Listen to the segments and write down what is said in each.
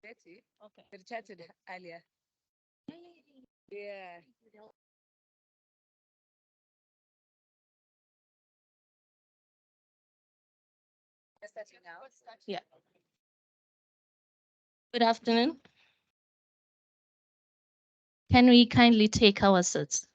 30. Okay. We chatted earlier. Yeah. Now. Yeah. Good afternoon. Can we kindly take our seats?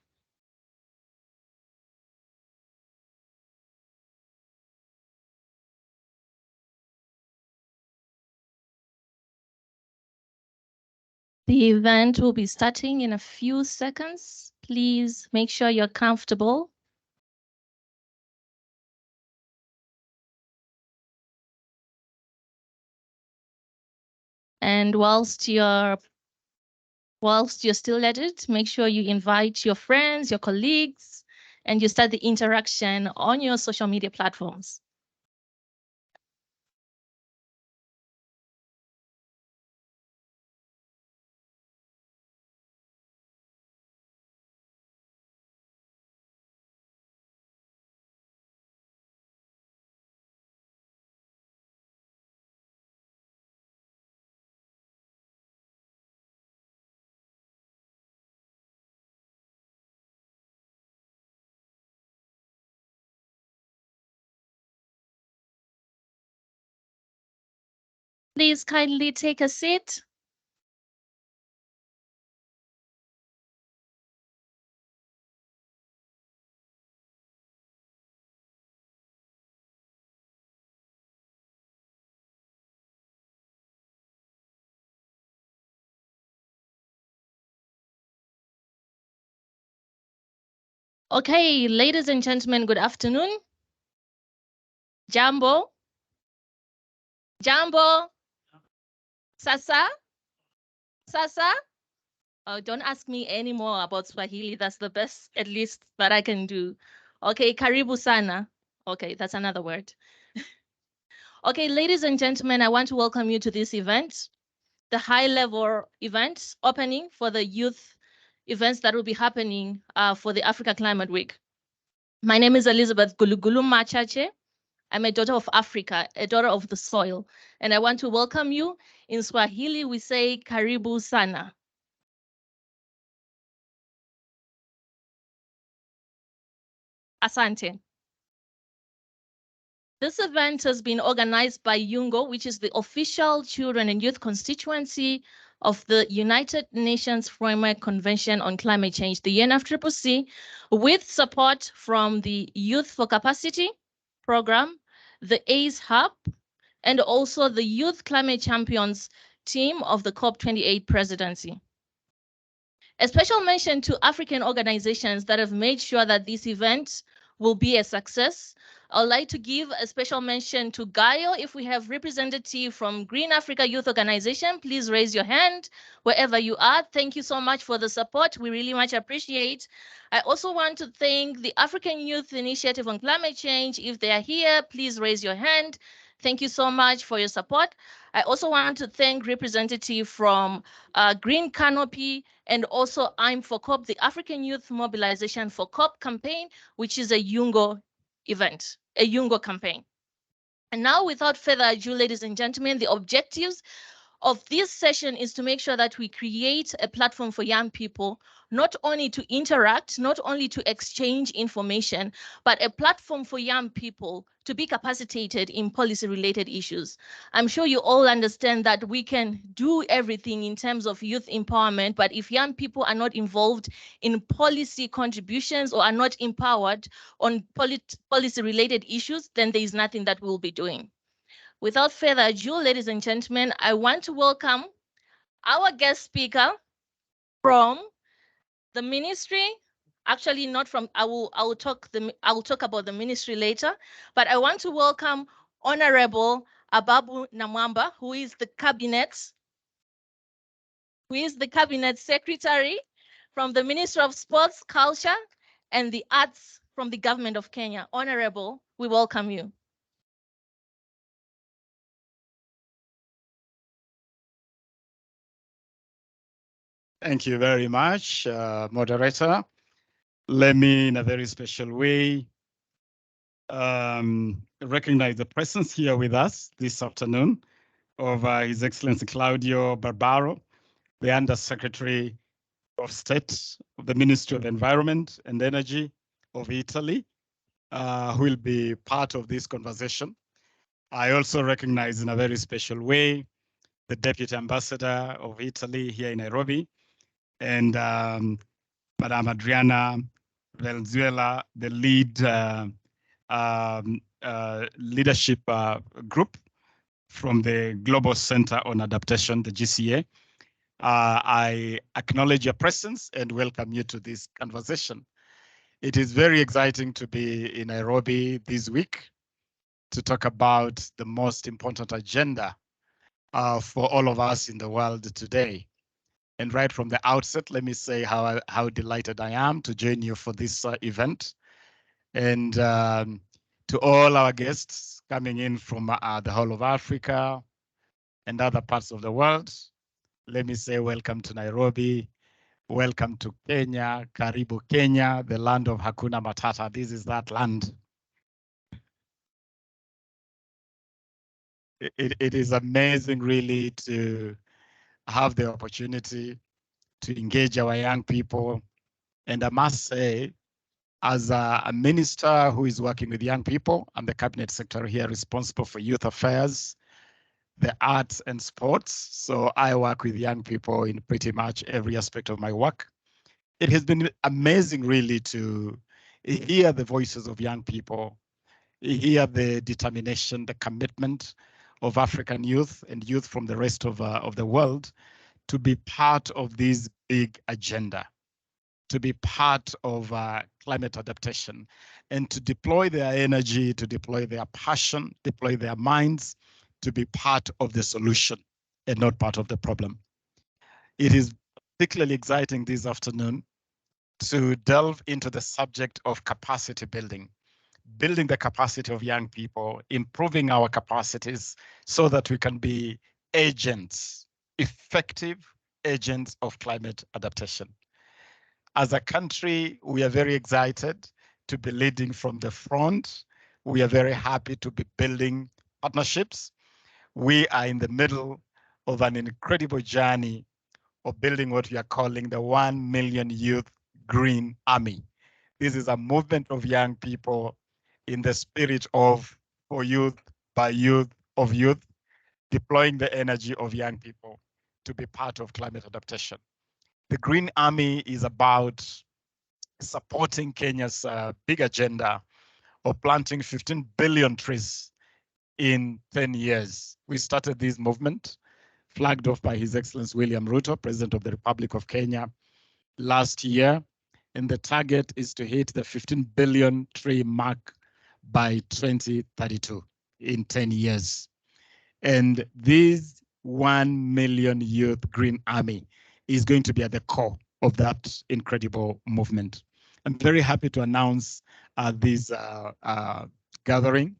The event will be starting in a few seconds. Please make sure you're comfortable. And whilst you're still at it, make sure you invite your friends, your colleagues, and you start the interaction on your social media platforms. Please kindly take a seat. Okay, ladies and gentlemen, good afternoon. Jambo. Jambo. Sasa. Sasa. Oh, don't ask me any more about Swahili. That's the best, at least, that I can do. Okay, karibu sana. Okay, that's another word. Okay, ladies and gentlemen, I want to welcome you to this event, the high-level event opening for the youth events that will be happening for the Africa Climate Week. My name is Elizabeth Gulugulu Machache. I'm a daughter of Africa, a daughter of the soil, and I want to welcome you. In Swahili, we say karibu sana. Asante. This event has been organized by YUNGO, which is the official children and youth constituency of the United Nations Framework Convention on Climate Change, the UNFCCC, with support from the Youth4Capacity program, the ACE Hub, and also the Youth Climate Champions team of the COP28 presidency. A special mention to African organizations that have made sure that this event will be a success. I'd like to give a special mention to Gaio. If we have representative from Green Africa Youth Organization, please raise your hand wherever you are. Thank you so much for the support. We really much appreciate. I also want to thank the African Youth Initiative on Climate Change. If they are here, please raise your hand. Thank you so much for your support. I also want to thank representative from Green Canopy and also I'm for COP, the African Youth Mobilization for COP campaign, which is a YUNGO event, a YUNGO campaign. And now, without further ado, ladies and gentlemen, the objectives of this session is to make sure that we create a platform for young people, not only to interact, not only to exchange information, but a platform for young people to be capacitated in policy-related issues. I'm sure you all understand that we can do everything in terms of youth empowerment, but if young people are not involved in policy contributions or are not empowered on policy-related issues, then there is nothing that we'll be doing. Without further ado, ladies and gentlemen, I want to welcome our guest speaker from the ministry. Actually, not from. I will talk about the ministry later, but I want to welcome Honorable Ababu Namwamba, who is the cabinet secretary from the Ministry of Sports, Culture, and the Arts from the Government of Kenya. Honorable, we welcome you. Thank you very much, moderator. Let me, in a very special way, recognize the presence here with us this afternoon of His Excellency Claudio Barbaro, the Under-Secretary of State of the Ministry of Environment and Energy of Italy, who will be part of this conversation. I also recognize in a very special way the Deputy Ambassador of Italy here in Nairobi, and Madame Adriana Valenzuela, the lead leadership group from the Global Center on Adaptation, the GCA. I acknowledge your presence and welcome you to this conversation. It is very exciting to be in Nairobi this week to talk about the most important agenda for all of us in the world today. And right from the outset, let me say how delighted I am to join you for this event. And to all our guests coming in from the whole of Africa and other parts of the world, let me say welcome to Nairobi. Welcome to Kenya, Karibu Kenya, the land of Hakuna Matata. This is that land. It is amazing really to have the opportunity to engage our young people. And I must say, as a minister who is working with young people, I'm the cabinet secretary here responsible for youth affairs, the arts and sports. So I work with young people in pretty much every aspect of my work. It has been amazing really to hear the voices of young people, hear the determination, the commitment of African youth and youth from the rest of the world to be part of this big agenda, to be part of climate adaptation, and to deploy their energy, to deploy their passion, deploy their minds, to be part of the solution and not part of the problem. It is particularly exciting this afternoon to delve into the subject of capacity building, building the capacity of young people, improving our capacities so that we can be agents, effective agents of climate adaptation. As a country, we are very excited to be leading from the front. We are very happy to be building partnerships. We are in the middle of an incredible journey of building what we are calling the 1 million youth green army. This is a movement of young people in the spirit of for youth, by youth, of youth, deploying the energy of young people to be part of climate adaptation. The Green Army is about supporting Kenya's big agenda of planting 15 billion trees in 10 years. We started this movement, flagged off by His Excellency William Ruto, President of the Republic of Kenya, last year. And the target is to hit the 15 billion tree mark by 2032 in 10 years. And this 1 million youth green army is going to be at the core of that incredible movement. I'm very happy to announce this gathering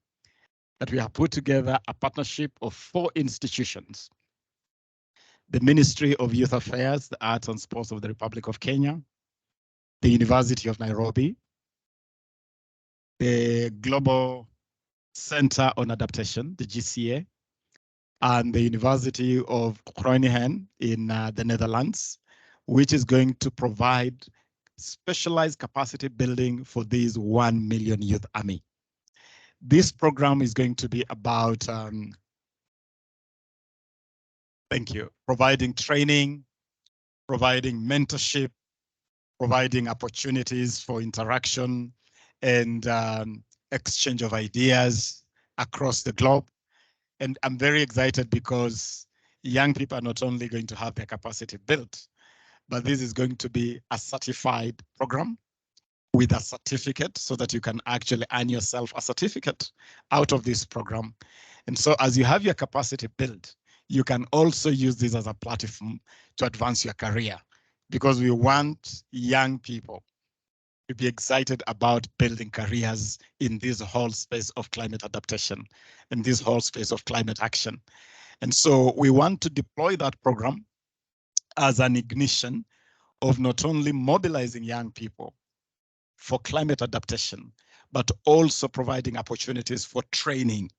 that we have put together a partnership of 4 institutions. The Ministry of Youth Affairs, the Arts and Sports of the Republic of Kenya, the University of Nairobi, the Global Center on Adaptation, the GCA, and the University of Groningen in the Netherlands, which is going to provide specialized capacity building for this 1 million youth army. This program is going to be about, providing training, providing mentorship, providing opportunities for interaction and exchange of ideas across the globe. And I'm very excited because young people are not only going to have their capacity built, but this is going to be a certified program with a certificate so that you can actually earn yourself a certificate out of this program. And so as you have your capacity built, you can also use this as a platform to advance your career, because we want young people to be excited about building careers in this whole space of climate adaptation and this whole space of climate action. And so we want to deploy that program as an ignition of not only mobilizing young people for climate adaptation, but also providing opportunities for training,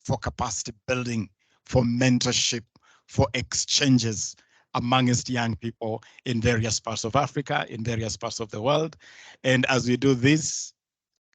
for capacity building, for mentorship, for exchanges amongst young people in various parts of Africa, in various parts of the world. And as we do this,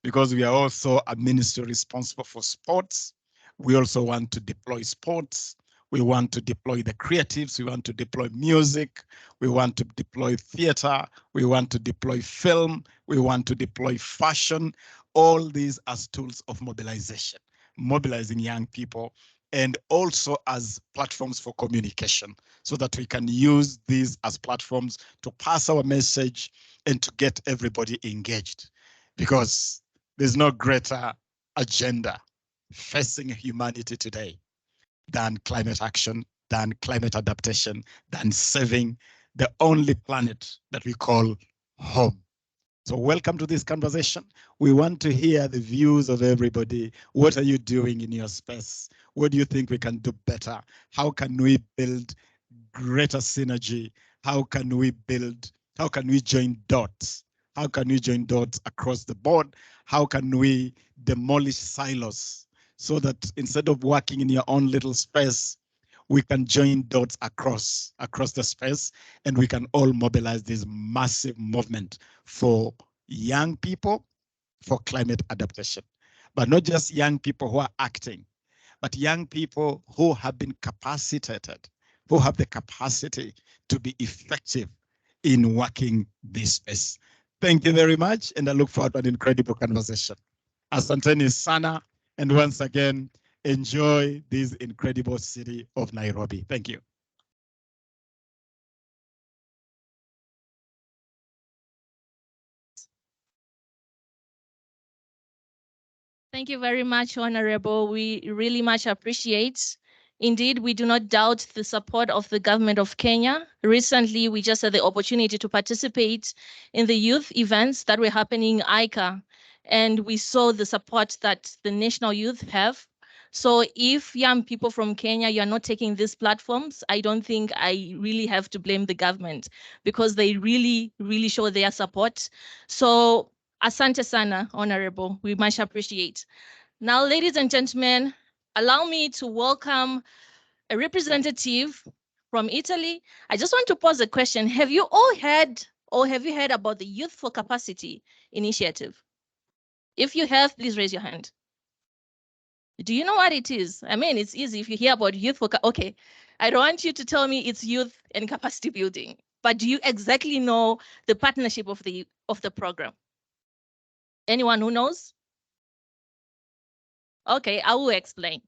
because we are also a ministry responsible for sports, we also want to deploy sports. We want to deploy the creatives. We want to deploy music. We want to deploy theater. We want to deploy film. We want to deploy fashion. All these as tools of mobilization, mobilizing young people, and also as platforms for communication, so that we can use these as platforms to pass our message and to get everybody engaged. Because there's no greater agenda facing humanity today than climate action, than climate adaptation, than saving the only planet that we call home. So welcome to this conversation. We want to hear the views of everybody. What are you doing in your space? What do you think we can do better? How can we build greater synergy? How can we join dots? How can we join dots across the board? How can we demolish silos so that instead of working in your own little space, we can join dots across the space, and we can all mobilize this massive movement for young people, for climate adaptation. But not just young people who are acting, but young people who have been capacitated, who have the capacity to be effective in working this space. Thank you very much, and I look forward to an incredible conversation. Asanteni sana, and once again, enjoy this incredible city of Nairobi. Thank you. Thank you very much, Honorable. We really much appreciate. Indeed, we do not doubt the support of the government of Kenya. Recently, we just had the opportunity to participate in the youth events that were happening in ICA, and we saw the support that the national youth have. So if young people from Kenya, you're not taking these platforms, I don't think I really have to blame the government, because they really, really show their support. So asante sana, Honorable. We much appreciate. Now, ladies and gentlemen, allow me to welcome a representative from Italy. I just want to pose a question. Have you all heard, or have you heard about the Youth4Capacity initiative? If you have, please raise your hand. Do you know what it is? I mean, it's easy if you hear about okay. I don't want you to tell me it's youth and capacity building, but do you exactly know the partnership of the program? Anyone who knows? Okay, I will explain.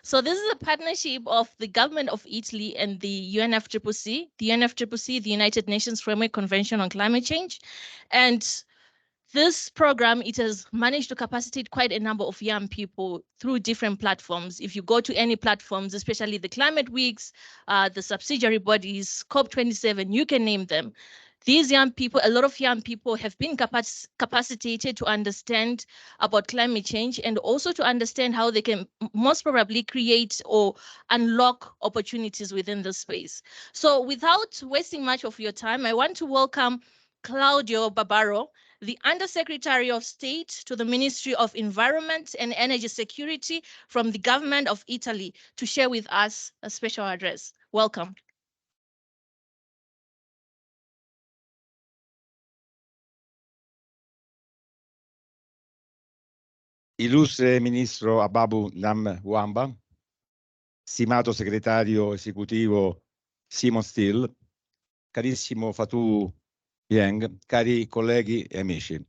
So this is a partnership of the government of Italy and the UNFCCC, the United Nations Framework Convention on Climate Change. And this program, it has managed to capacitate quite a number of young people through different platforms. If you go to any platforms, especially the Climate Weeks, the subsidiary bodies, COP27, you can name them. These young people, a lot of young people have been capacitated to understand about climate change, and also to understand how they can most probably create or unlock opportunities within the space. So without wasting much of your time, I want to welcome Claudio Barbaro, the Undersecretary of State to the Ministry of Environment and Energy Security from the government of Italy, to share with us a special address. Welcome. Illustre Ministro Ababu Namwamba, stimato Segretario Esecutivo Simon Still, carissimo Fatou Dieng, cari colleghi e amici.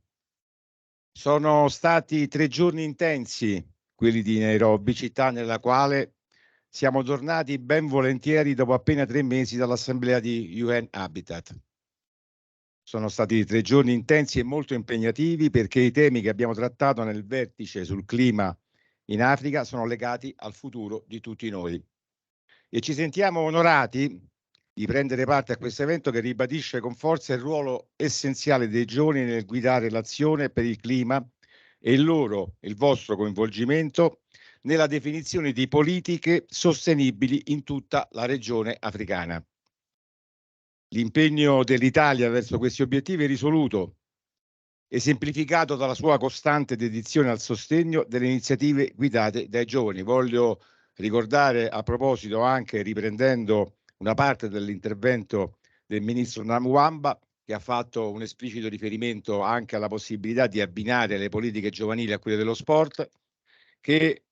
Sono stati 3 giorni intensi, quelli di Nairobi, città nella quale siamo tornati ben volentieri dopo appena 3 mesi dall'assemblea di UN Habitat. Sono stati 3 giorni intensi e molto impegnativi, perché i temi che abbiamo trattato nel vertice sul clima in Africa sono legati al futuro di tutti noi. E ci sentiamo onorati di prendere parte a questo evento, che ribadisce con forza il ruolo essenziale dei giovani nel guidare l'azione per il clima e il vostro coinvolgimento nella definizione di politiche sostenibili in tutta la regione africana. L'impegno dell'Italia verso questi obiettivi è risoluto, esemplificato dalla sua costante dedizione al sostegno delle iniziative guidate dai giovani. Voglio Ricordare a proposito, anche riprendendo una parte dell'intervento del ministro Namwamba, che ha fatto un esplicito riferimento anche alla possibilità di abbinare le politiche giovanili a quelle dello sport, che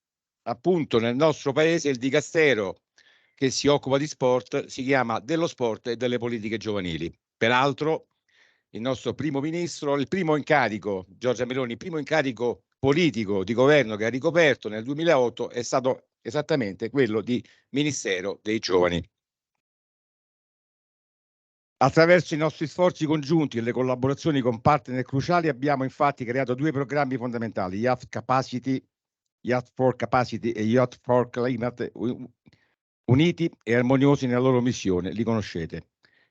appunto nel nostro paese il dicastero che si occupa di sport si chiama dello sport e delle politiche giovanili. Peraltro il nostro primo ministro, il primo incarico, Giorgia Meloni, il primo incarico politico di governo che ha ricoperto nel 2008 è stato esattamente quello di Ministero dei Giovani. Attraverso i nostri sforzi congiunti e le collaborazioni con partner cruciali abbiamo infatti creato due programmi fondamentali, Youth4Capacity e Youth4Climate, uniti e armoniosi nella loro missione, li conoscete.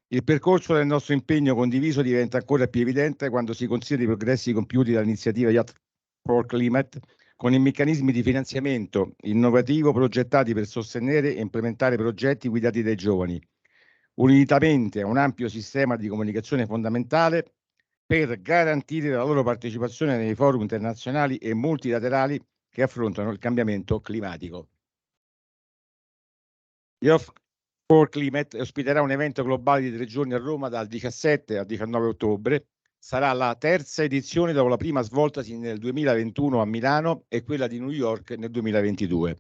Il percorso del nostro impegno condiviso diventa ancora più evidente quando si considera i progressi compiuti dall'iniziativa Youth4Climate con i meccanismi di finanziamento innovativo progettati per sostenere e implementare progetti guidati dai giovani, unitamente a un ampio sistema di comunicazione fondamentale per garantire la loro partecipazione nei forum internazionali e multilaterali che affrontano il cambiamento climatico. Youth4Climate ospiterà un evento globale di 3 giorni a Roma dal 17 al 19 ottobre. Sarà la terza edizione dopo la prima svoltasi nel 2021 a Milano e quella di New York nel 2022.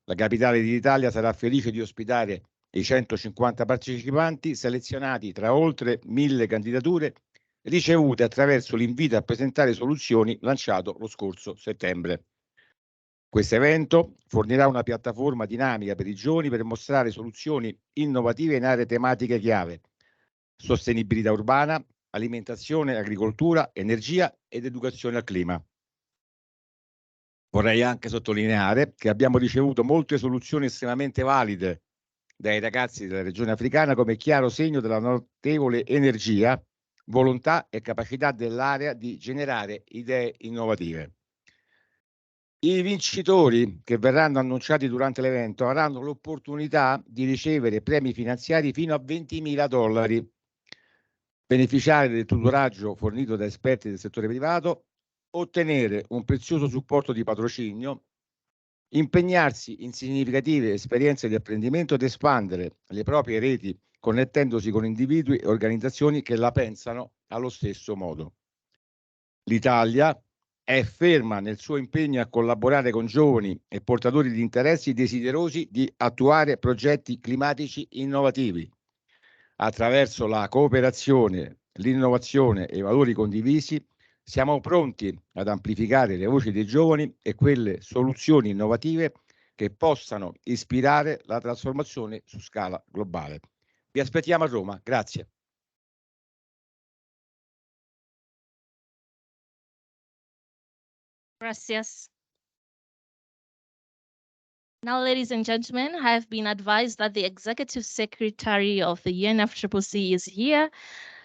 La capitale d'Italia sarà felice di ospitare i 150 partecipanti selezionati tra oltre 1000 candidature ricevute attraverso l'invito a presentare soluzioni lanciato lo scorso settembre. Questo evento fornirà una piattaforma dinamica per i giovani per mostrare soluzioni innovative in aree tematiche chiave: sostenibilità urbana, alimentazione, agricoltura, energia ed educazione al clima. Vorrei anche sottolineare che abbiamo ricevuto molte soluzioni estremamente valide dai ragazzi della regione africana come chiaro segno della notevole energia, volontà e capacità dell'area di generare idee innovative. I vincitori che verranno annunciati durante l'evento avranno l'opportunità di ricevere premi finanziari fino a $20.000, beneficiare del tutoraggio fornito da esperti del settore privato, ottenere un prezioso supporto di patrocinio, impegnarsi in significative esperienze di apprendimento ed espandere le proprie reti connettendosi con individui e organizzazioni che la pensano allo stesso modo. L'Italia è ferma nel suo impegno a collaborare con giovani e portatori di interessi desiderosi di attuare progetti climatici innovativi. Attraverso la cooperazione, l'innovazione e i valori condivisi, siamo pronti ad amplificare le voci dei giovani e quelle soluzioni innovative che possano ispirare la trasformazione su scala globale. Vi aspettiamo a Roma. Grazie. Gracias. Now, ladies and gentlemen, I have been advised that the Executive Secretary of the UNFCCC is here.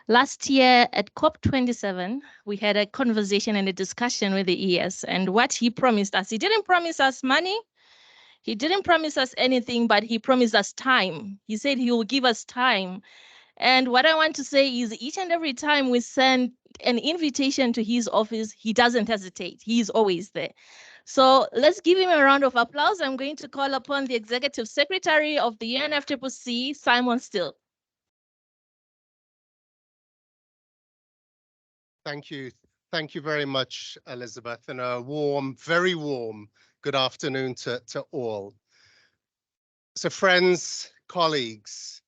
Last year at COP27, we had a conversation and a discussion with the ES, and what he promised us, he didn't promise us money, he didn't promise us anything, but he promised us time. He said he will give us time. And what I want to say is each and every time we send an invitation to his office, he doesn't hesitate. He's always there. So let's give him a round of applause. I'm going to call upon the Executive Secretary of the UNFCCC, Simon Still. Thank you. Thank you very much, Elizabeth, and a warm, very warm good afternoon to all. So friends, colleagues,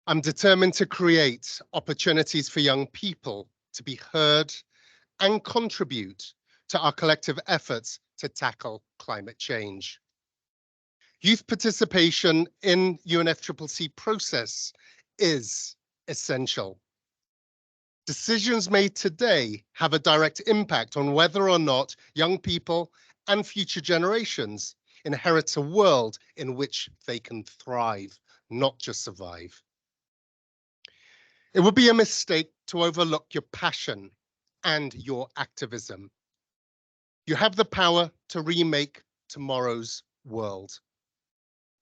I'm determined to create opportunities for young people to be heard and contribute to our collective efforts to tackle climate change. Youth participation in UNFCCC process is essential. Decisions made today have a direct impact on whether or not young people and future generations inherit a world in which they can thrive, not just survive. It would be a mistake to overlook your passion and your activism. You have the power to remake tomorrow's world,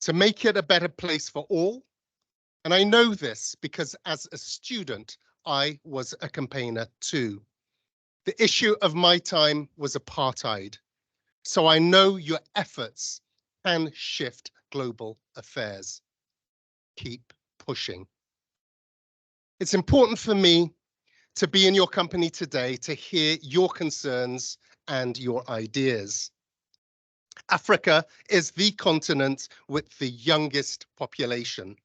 to make it a better place for all. And I know this because as a student, I was a campaigner too. The issue of my time was apartheid. So I know your efforts can shift global affairs. Keep pushing. It's important for me to be in your company today to hear your concerns and your ideas. Africa is the continent with the youngest population.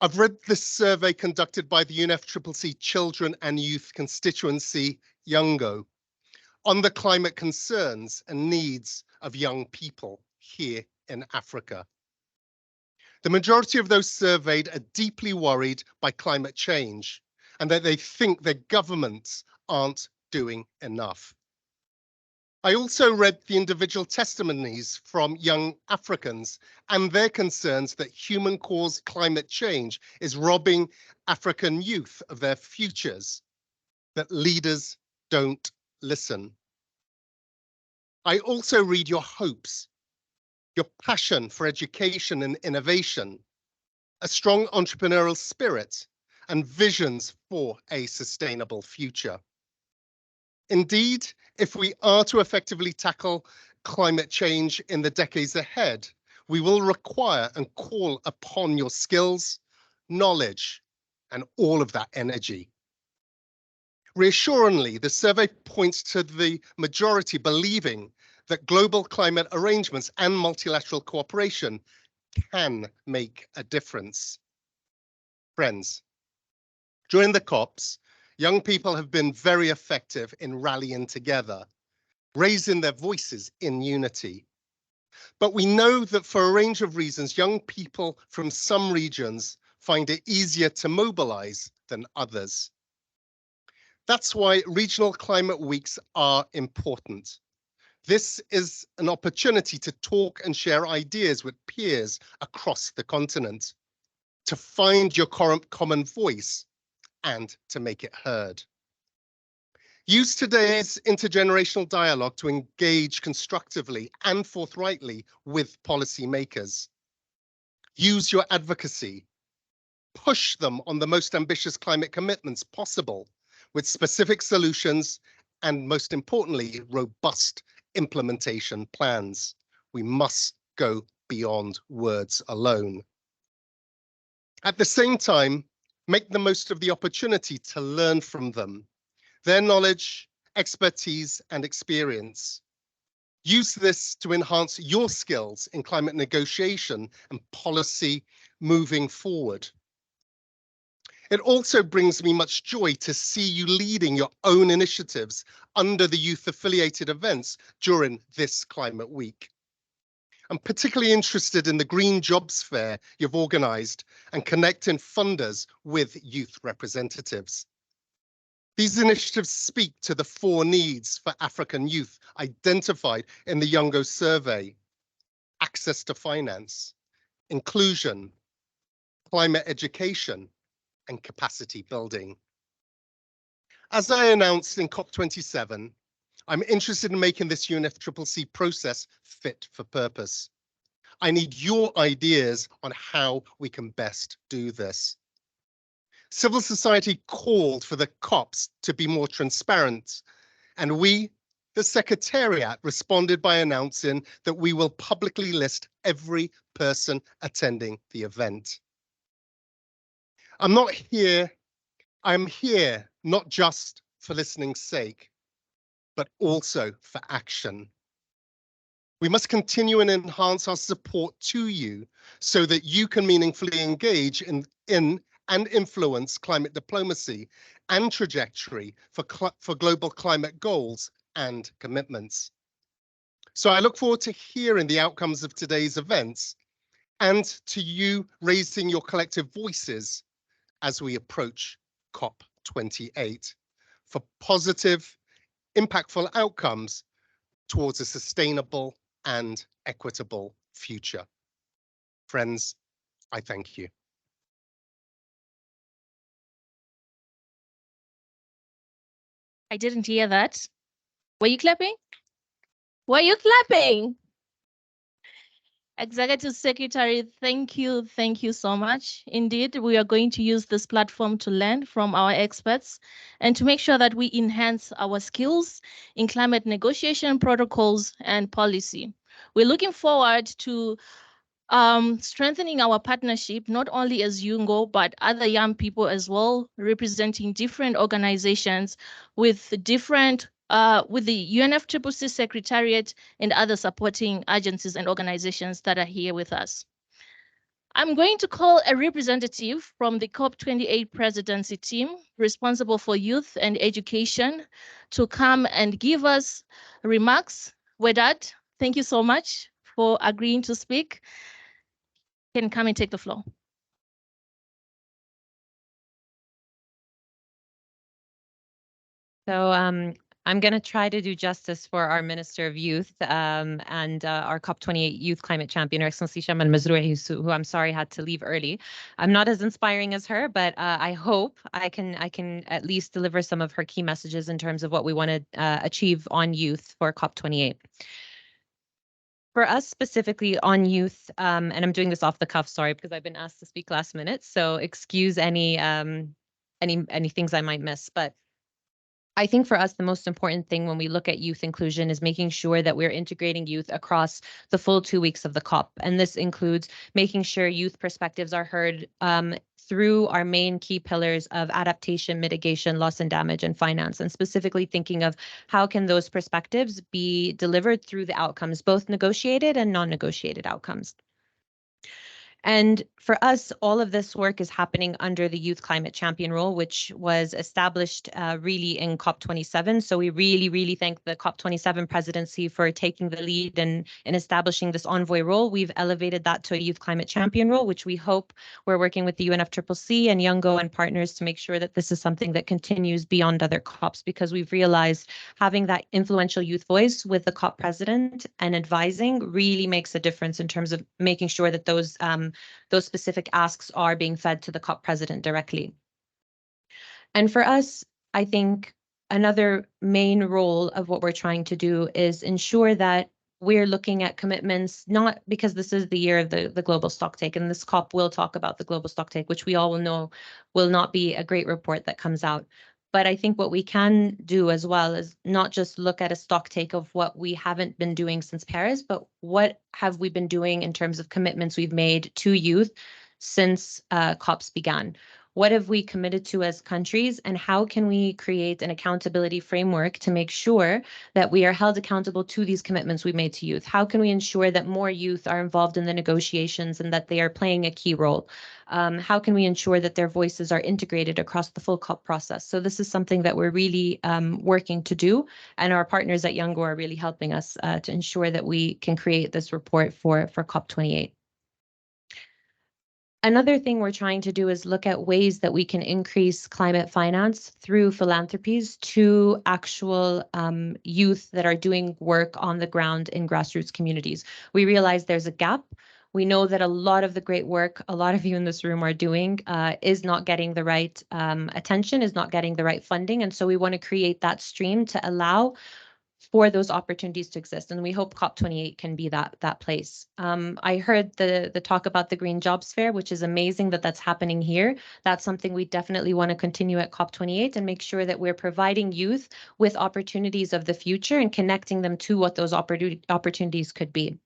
I've read this survey conducted by the UNFCCC Children and Youth Constituency, YOUNGO, on the climate concerns and needs of young people here in Africa. The majority of those surveyed are deeply worried by climate change and that they think their governments aren't doing enough. I also read the individual testimonies from young Africans and their concerns that human-caused climate change is robbing African youth of their futures, that leaders don't listen. I also read your hopes, your passion for education and innovation, a strong entrepreneurial spirit, and visions for a sustainable future. Indeed, if we are to effectively tackle climate change in the decades ahead, we will require and call upon your skills, knowledge, and all of that energy. Reassuringly, the survey points to the majority believing that global climate arrangements and multilateral cooperation can make a difference. Friends, during the COPs, young people have been very effective in rallying together, raising their voices in unity. But we know that for a range of reasons, young people from some regions find it easier to mobilize than others. That's why regional climate weeks are important. This is an opportunity to talk and share ideas with peers across the continent, to find your common voice and to make it heard. Use today's intergenerational dialogue to engage constructively and forthrightly with policymakers. Use your advocacy. Push them on the most ambitious climate commitments possible with specific solutions and, most importantly, robust implementation plans. We must go beyond words alone. At the same time, make the most of the opportunity to learn from them, their knowledge, expertise, and experience. Use this to enhance your skills in climate negotiation and policy moving forward. It also brings me much joy to see you leading your own initiatives under the youth-affiliated events during this Climate Week. I'm particularly interested in the Green Jobs Fair you've organized and connecting funders with youth representatives. These initiatives speak to the 4 needs for African youth identified in the YOUNGO survey: access to finance, inclusion, climate education, and capacity building. As I announced in COP27, I'm interested in making this UNFCCC process fit for purpose. I need your ideas on how we can best do this. Civil society called for the COPs to be more transparent, and we, the Secretariat, responded by announcing that we will publicly list every person attending the event. I'm here not just for listening's sake, but also for action. We must continue and enhance our support to you so that you can meaningfully engage in and influence climate diplomacy and trajectory for global climate goals and commitments. So I look forward to hearing the outcomes of today's events and to you raising your collective voices as we approach COP28 for positive, impactful outcomes towards a sustainable and equitable future. Friends, I thank you. I didn't hear that. Were you clapping? Were you clapping? Executive Secretary, thank you so much. Indeed, we are going to use this platform to learn from our experts and to make sure that we enhance our skills in climate negotiation protocols and policy. We're looking forward to strengthening our partnership, not only as Yungo, but other young people as well, representing different organizations with different, with the UNFCCC Secretariat and other supporting agencies and organizations that are here with us. I'm going to call a representative from the COP28 presidency team responsible for youth and education to come and give us remarks. Wedat, thank you so much for agreeing to speak. Can come and take the floor. So I'm going to try to do justice for our Minister of Youth and our COP28 Youth Climate Champion, Her Excellency Shaman Mazroui, who I'm sorry had to leave early. I'm not as inspiring as her, but I hope I can at least deliver some of her key messages in terms of what we want to achieve on youth for COP28. For us specifically on youth, and I'm doing this off the cuff, sorry, because I've been asked to speak last minute, so excuse any things I might miss, but I think for us, the most important thing when we look at youth inclusion is making sure that we're integrating youth across the full 2 weeks of the COP. And this includes making sure youth perspectives are heard through our main key pillars of adaptation, mitigation, loss and damage, and finance, and specifically thinking of how can those perspectives be delivered through the outcomes, both negotiated and non-negotiated outcomes. And for us, all of this work is happening under the Youth Climate Champion role, which was established really in COP27. So we really, really thank the COP27 presidency for taking the lead in establishing this envoy role. We've elevated that to a Youth Climate Champion role, which we hope we're working with the UNFCCC and Youngo and partners to make sure that this is something that continues beyond other COPs, because we've realized having that influential youth voice with the COP president and advising really makes a difference in terms of making sure that those specific asks are being fed to the COP president directly. And for us, I think another main role of what we're trying to do is ensure that we're looking at commitments, not because this is the year of the global stocktake, and this COP will talk about the global stocktake, which we all will know will not be a great report that comes out. But I think what we can do as well is not just look at a stocktake of what we haven't been doing since Paris, but what have we been doing in terms of commitments we've made to youth since COPs began. What have we committed to as countries, and how can we create an accountability framework to make sure that we are held accountable to these commitments we made to youth? How can we ensure that more youth are involved in the negotiations and that they are playing a key role? How can we ensure that their voices are integrated across the full COP process? So this is something that we're really working to do, and our partners at Youngo are really helping us to ensure that we can create this report for COP28. Another thing we're trying to do is look at ways that we can increase climate finance through philanthropies to actual youth that are doing work on the ground in grassroots communities. We realize there's a gap. We know that a lot of the great work a lot of you in this room are doing is not getting the right attention, is not getting the right funding. And so we want to create that stream to allow for those opportunities to exist. And we hope COP28 can be that place. I heard the talk about the Green Jobs Fair, which is amazing that that's happening here. That's something we definitely want to continue at COP28 and make sure that we're providing youth with opportunities of the future and connecting them to what those opportunities could be.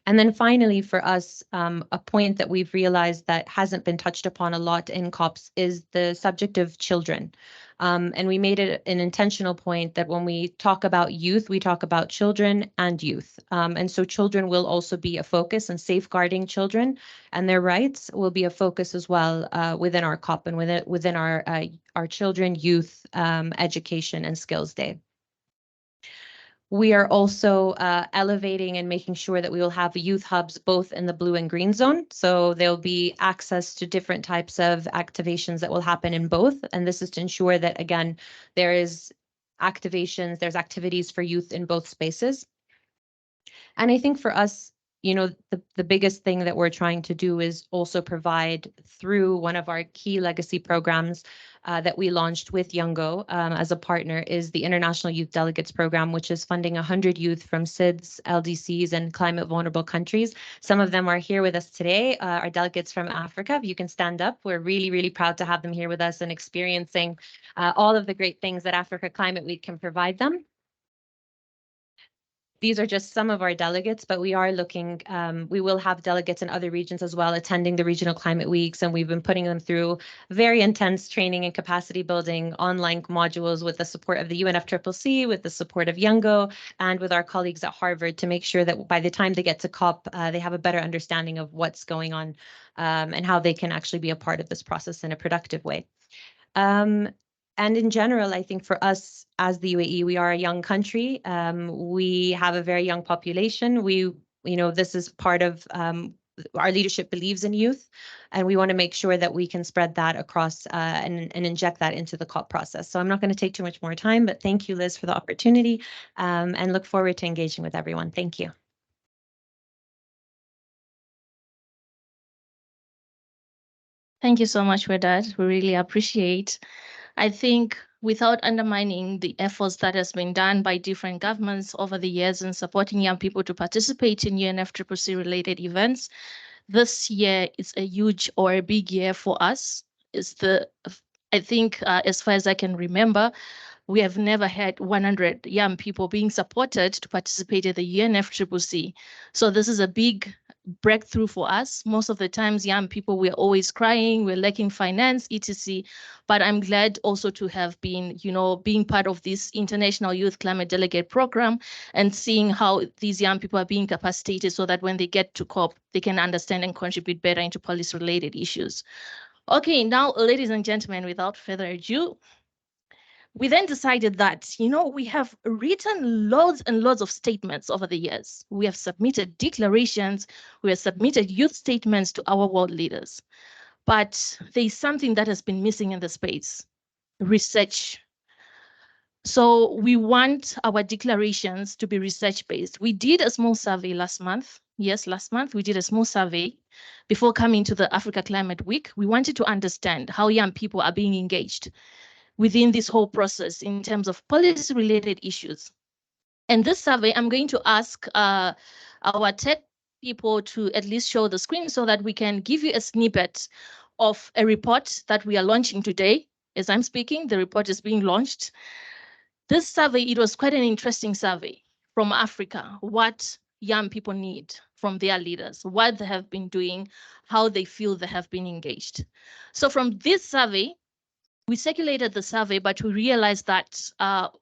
And then finally, for us, a point that we've realized that hasn't been touched upon a lot in COPs is the subject of children. And we made it an intentional point that when we talk about youth, we talk about children and youth. And so children will also be a focus, and safeguarding children and their rights will be a focus as well within our COP and within our Children, Youth, Education and Skills Day. We are also elevating and making sure that we will have youth hubs both in the blue and green zone. So there'll be access to different types of activations that will happen in both. And this is to ensure that, again, there's activities for youth in both spaces. And I think for us, you know, the biggest thing that we're trying to do is also provide through one of our key legacy programs that we launched with Youngo as a partner is the International Youth Delegates Program, which is funding 100 youth from SIDS, LDCs, and climate vulnerable countries. Some of them are here with us today, our delegates from Africa. If you can stand up, we're really, really proud to have them here with us and experiencing all of the great things that Africa Climate Week can provide them. These are just some of our delegates, but we are looking, we will have delegates in other regions as well attending the regional climate weeks, and we've been putting them through very intense training and capacity building online modules with the support of the UNFCCC, with the support of Youngo, and with our colleagues at Harvard to make sure that by the time they get to COP, they have a better understanding of what's going on and how they can actually be a part of this process in a productive way. And in general, I think for us as the UAE, we are a young country. We have a very young population. This is part of our leadership believes in youth, and we want to make sure that we can spread that across and inject that into the COP process. So I'm not going to take too much more time, but thank you, Liz, for the opportunity, and look forward to engaging with everyone. Thank you. Thank you so much for that. We really appreciate. I think without undermining the efforts that has been done by different governments over the years in supporting young people to participate in UNFCCC related events, this year is a huge or a big year for us. I think as far as I can remember, we have never had 100 young people being supported to participate at the UNFCCC. So this is a big breakthrough for us. Most of the times, young people, we're always crying, we're lacking finance, etc. But I'm glad also to have been, being part of this International Youth Climate Delegate Program and seeing how these young people are being capacitated so that when they get to COP, they can understand and contribute better into policy-related issues. Okay, now, ladies and gentlemen, without further ado, we then decided that, we have written loads and loads of statements over the years. We have submitted declarations, we have submitted youth statements to our world leaders. But there is something that has been missing in the space, research. So we want our declarations to be research-based. We did a small survey last month. Yes, last month we did a small survey before coming to the Africa Climate Week. We wanted to understand how young people are being engaged within this whole process in terms of policy-related issues. And this survey, I'm going to ask our tech people to at least show the screen so that we can give you a snippet of a report that we are launching today. As I'm speaking, the report is being launched. This survey, it was quite an interesting survey from Africa, what young people need from their leaders, what they have been doing, how they feel they have been engaged. So from this survey, we circulated the survey, but we realized that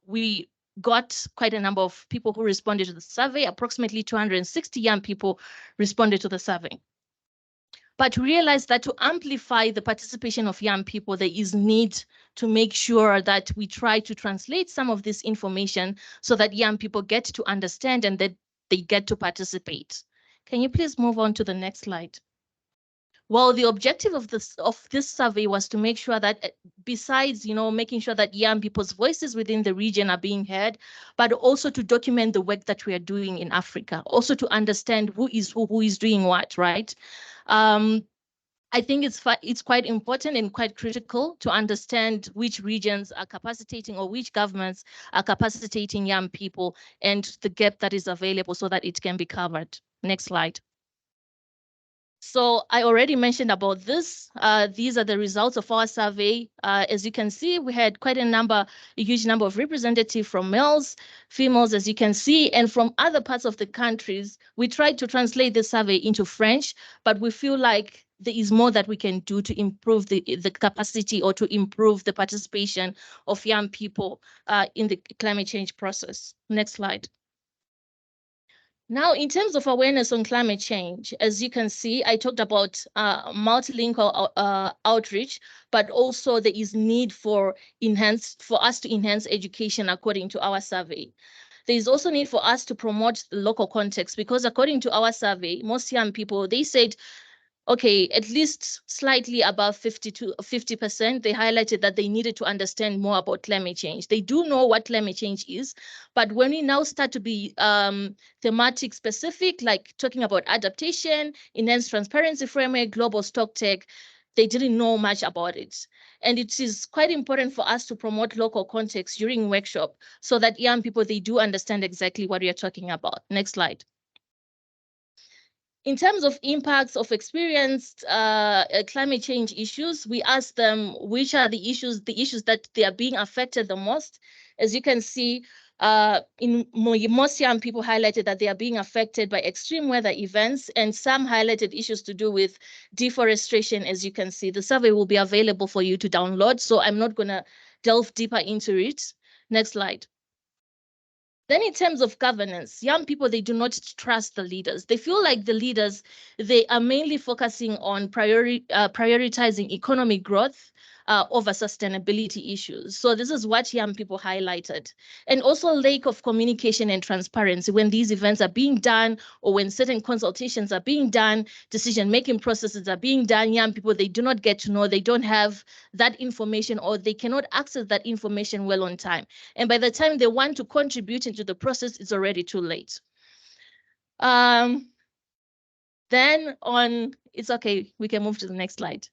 we got quite a number of people who responded to the survey. Approximately 260 young people responded to the survey. But we realized that to amplify the participation of young people, there is need to make sure that we try to translate some of this information so that young people get to understand and that they get to participate. Can you please move on to the next slide? Well, the objective of this survey was to make sure that besides, making sure that young people's voices within the region are being heard, but also to document the work that we are doing in Africa, also to understand who is doing what, right? I think it's quite important and quite critical to understand which regions are capacitating or which governments are capacitating young people and the gap that is available so that it can be covered. Next slide. So I already mentioned about this. These are the results of our survey. As you can see, we had quite a huge number of representatives from males, females, as you can see, and from other parts of the countries. We tried to translate the survey into French, but we feel like there is more that we can do to improve the capacity or to improve the participation of young people in the climate change process. Next slide. Now, in terms of awareness on climate change, as you can see, I talked about multilingual outreach, but also there is need for us to enhance education according to our survey. There is also need for us to promote the local context because according to our survey, most young people, they said, okay, at least slightly above 50%, they highlighted that they needed to understand more about climate change. They do know what climate change is, but when we now start to be thematic specific, like talking about adaptation, enhanced transparency framework, global stock tech, they didn't know much about it. And it is quite important for us to promote local context during workshop so that young people, they do understand exactly what we are talking about. Next slide. In terms of impacts of experienced climate change issues, we asked them which are the issues that they are being affected the most. As you can see, Most young people highlighted that they are being affected by extreme weather events, and some highlighted issues to do with deforestation. As you can see, the survey will be available for you to download, so I'm not going to delve deeper into it. Next slide. Then in terms of governance, young people, they do not trust the leaders. They feel like the leaders, they are mainly focusing on prioritizing economic growth over sustainability issues. So this is what young people highlighted. And also lack of communication and transparency when these events are being done, or when certain consultations are being done, decision-making processes are being done, young people, they do not get to know, they don't have that information, or they cannot access that information well on time. And by the time they want to contribute into the process, it's already too late. Then on, it's okay, we can move to the next slide.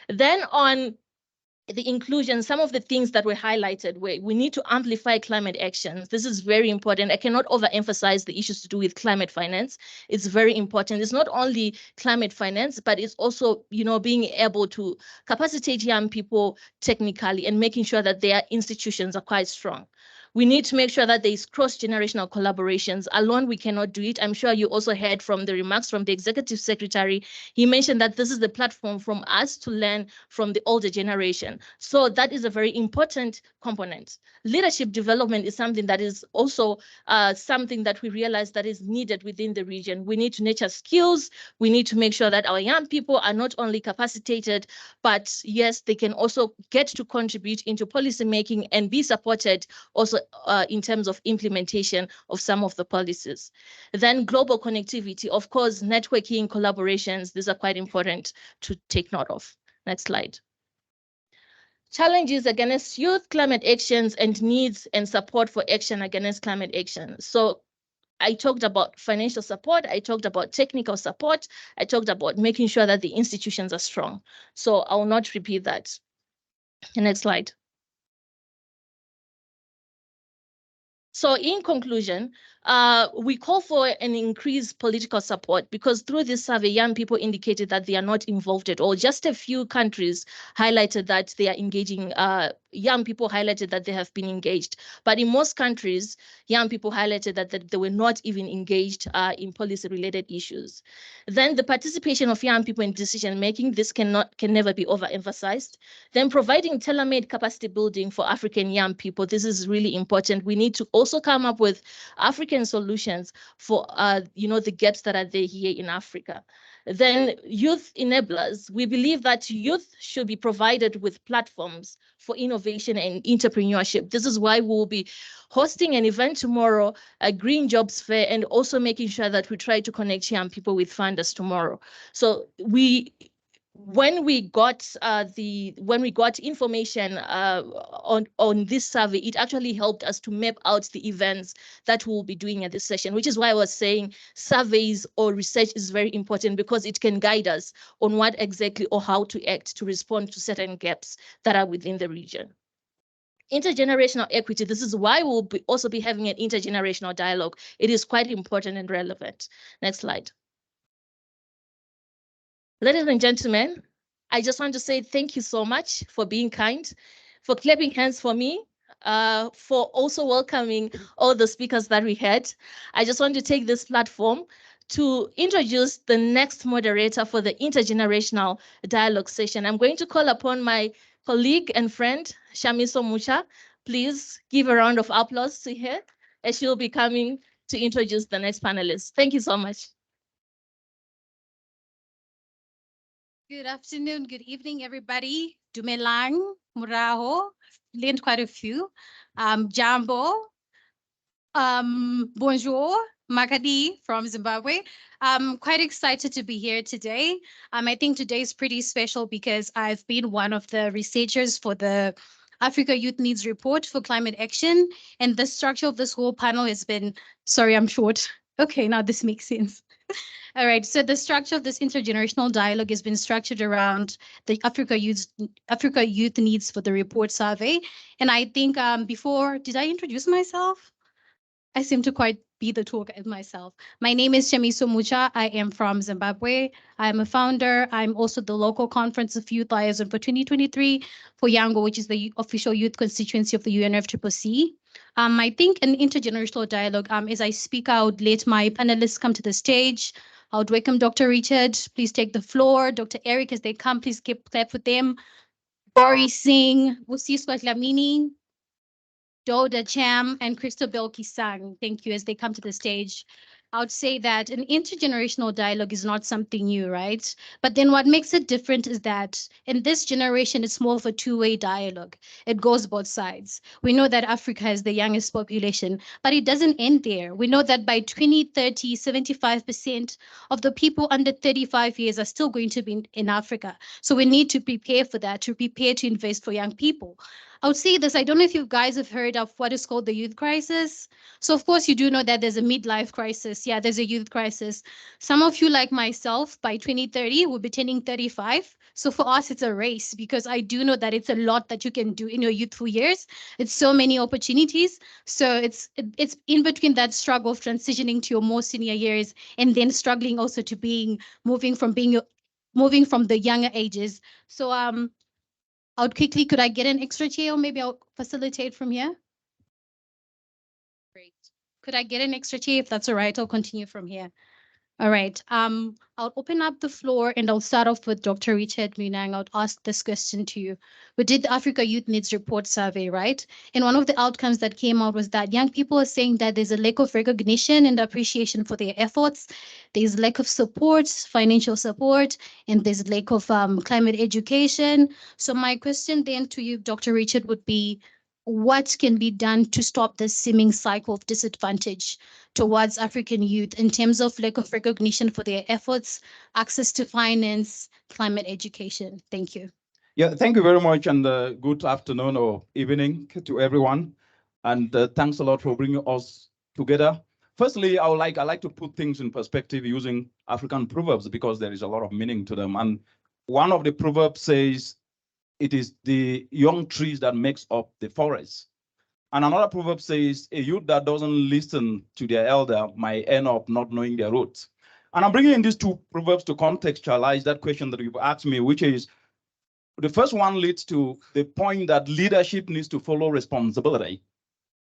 Then on the inclusion, some of the things that were highlighted were we need to amplify climate actions. This is very important. I cannot overemphasize the issues to do with climate finance. It's very important. It's not only climate finance, but it's also, being able to capacitate young people technically and making sure that their institutions are quite strong. We need to make sure that there is cross-generational collaborations. Alone, we cannot do it. I'm sure you also heard from the remarks from the executive secretary. He mentioned that this is the platform from us to learn from the older generation. So that is a very important component. Leadership development is something that is also something that we realize that is needed within the region. We need to nurture skills. We need to make sure that our young people are not only capacitated, but yes, they can also get to contribute into policy making and be supported also in terms of implementation of some of the policies. Then global connectivity, of course, networking, collaborations, these are quite important to take note of. Next slide. Challenges against youth climate actions and needs and support for action against climate action. So I talked about financial support, I talked about technical support, I talked about making sure that the institutions are strong. So I will not repeat that. Next slide. So in conclusion, we call for an increased political support because through this survey, young people indicated that they are not involved at all. Just a few countries highlighted that they are engaging, young people highlighted that they have been engaged. But in most countries, young people highlighted that they were not even engaged in policy-related issues. Then the participation of young people in decision-making, this can never be overemphasized. Then providing tailor-made capacity building for African young people, this is really important. We need to also come up with African solutions for the gaps that are there here in Africa. Then youth enablers, we believe that youth should be provided with platforms for innovation and entrepreneurship. This is why we will be hosting an event tomorrow, a Green Jobs Fair, and also making sure that we try to connect young people with funders tomorrow. So when we got information on this survey, it actually helped us to map out the events that we'll be doing at this session, which is why I was saying surveys or research is very important because it can guide us on what exactly or how to act to respond to certain gaps that are within the region. Intergenerational equity, this is why we'll also be having an intergenerational dialogue. It is quite important and relevant. Next slide. Ladies and gentlemen, I just want to say thank you so much for being kind, for clapping hands for me, for also welcoming all the speakers that we had. I just want to take this platform to introduce the next moderator for the intergenerational dialogue session. I'm going to call upon my colleague and friend, Shamiso Mucha. Please give a round of applause to her as she'll be coming to introduce the next panelist. Thank you so much. Good afternoon, good evening, everybody. Dumelang, Muraho, learned quite a few. Jambo, bonjour, Makadi from Zimbabwe. I'm quite excited to be here today. I think today is pretty special because I've been one of the researchers for the Africa Youth Needs Report for Climate Action. And the structure of this whole panel has been, sorry, I'm short. Okay, now this makes sense. All right, so the structure of this intergenerational dialogue has been structured around the Africa Youth Needs for the Report survey. And I think did I introduce myself? I seem to quite be the talker as myself. My name is Shamiso Mucha. I am from Zimbabwe. I'm a founder. I'm also the local conference of youth liaison for 2023 for Yango, which is the official youth constituency of the UNFCCC. I think an intergenerational dialogue, as I speak, I would let my panelists come to the stage. I would welcome Dr. Richard. Please take the floor. Dr. Eric, as they come, please clap with them. Bori Singh, Busiswa Dlamini, Doda Cham, and Christabel Kisang. Thank you as they come to the stage. I would say that an intergenerational dialogue is not something new, right? But then what makes it different is that in this generation, it's more of a two-way dialogue. It goes both sides. We know that Africa has the youngest population, but it doesn't end there. We know that by 2030, 75% of the people under 35 years are still going to be in Africa. So we need to prepare for that, to prepare to invest for young people. I would say this, I don't know if you guys have heard of what is called the youth crisis. So of course you do know that there's a midlife crisis. Yeah, there's a youth crisis. Some of you, like myself, by 2030 will be turning 35. So for us, it's a race because I do know that it's a lot that you can do in your youthful years. It's so many opportunities. So it's in between that struggle of transitioning to your more senior years and then struggling also to moving from the younger ages. So could I get an extra chair or maybe I'll facilitate from here? Great. Could I get an extra chair if that's all right? I'll continue from here. All right. I'll open up the floor and I'll start off with Dr. Richard Minang. I'll ask this question to you. We did the Africa Youth Needs Report survey, right? And one of the outcomes that came out was that young people are saying that there's a lack of recognition and appreciation for their efforts. There's lack of support, financial support, and there's lack of climate education. So my question then to you, Dr. Richard, would be, what can be done to stop this seeming cycle of disadvantage towards African youth in terms of lack of recognition for their efforts, access to finance, climate education? Thank you. Yeah, thank you very much, and good afternoon or evening to everyone. And thanks a lot for bringing us together. Firstly, I like to put things in perspective using African proverbs because there is a lot of meaning to them. And one of the proverbs says, it is the young trees that makes up the forest. And another proverb says, a youth that doesn't listen to their elder might end up not knowing their roots. And I'm bringing in these two proverbs to contextualize that question that you've asked me, which is, the first one leads to the point that leadership needs to follow responsibility.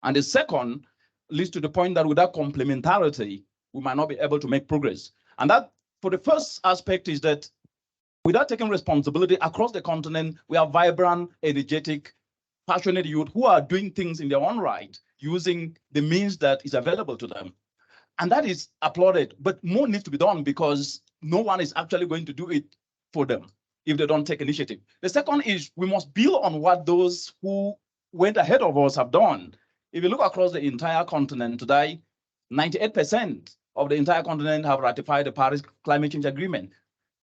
And the second leads to the point that without complementarity, we might not be able to make progress. And that, for the first aspect, is that without taking responsibility across the continent, we have vibrant, energetic, passionate youth who are doing things in their own right, using the means that is available to them. And that is applauded, but more needs to be done because no one is actually going to do it for them if they don't take initiative. The second is we must build on what those who went ahead of us have done. If you look across the entire continent today, 98% of the entire continent have ratified the Paris Climate Change Agreement.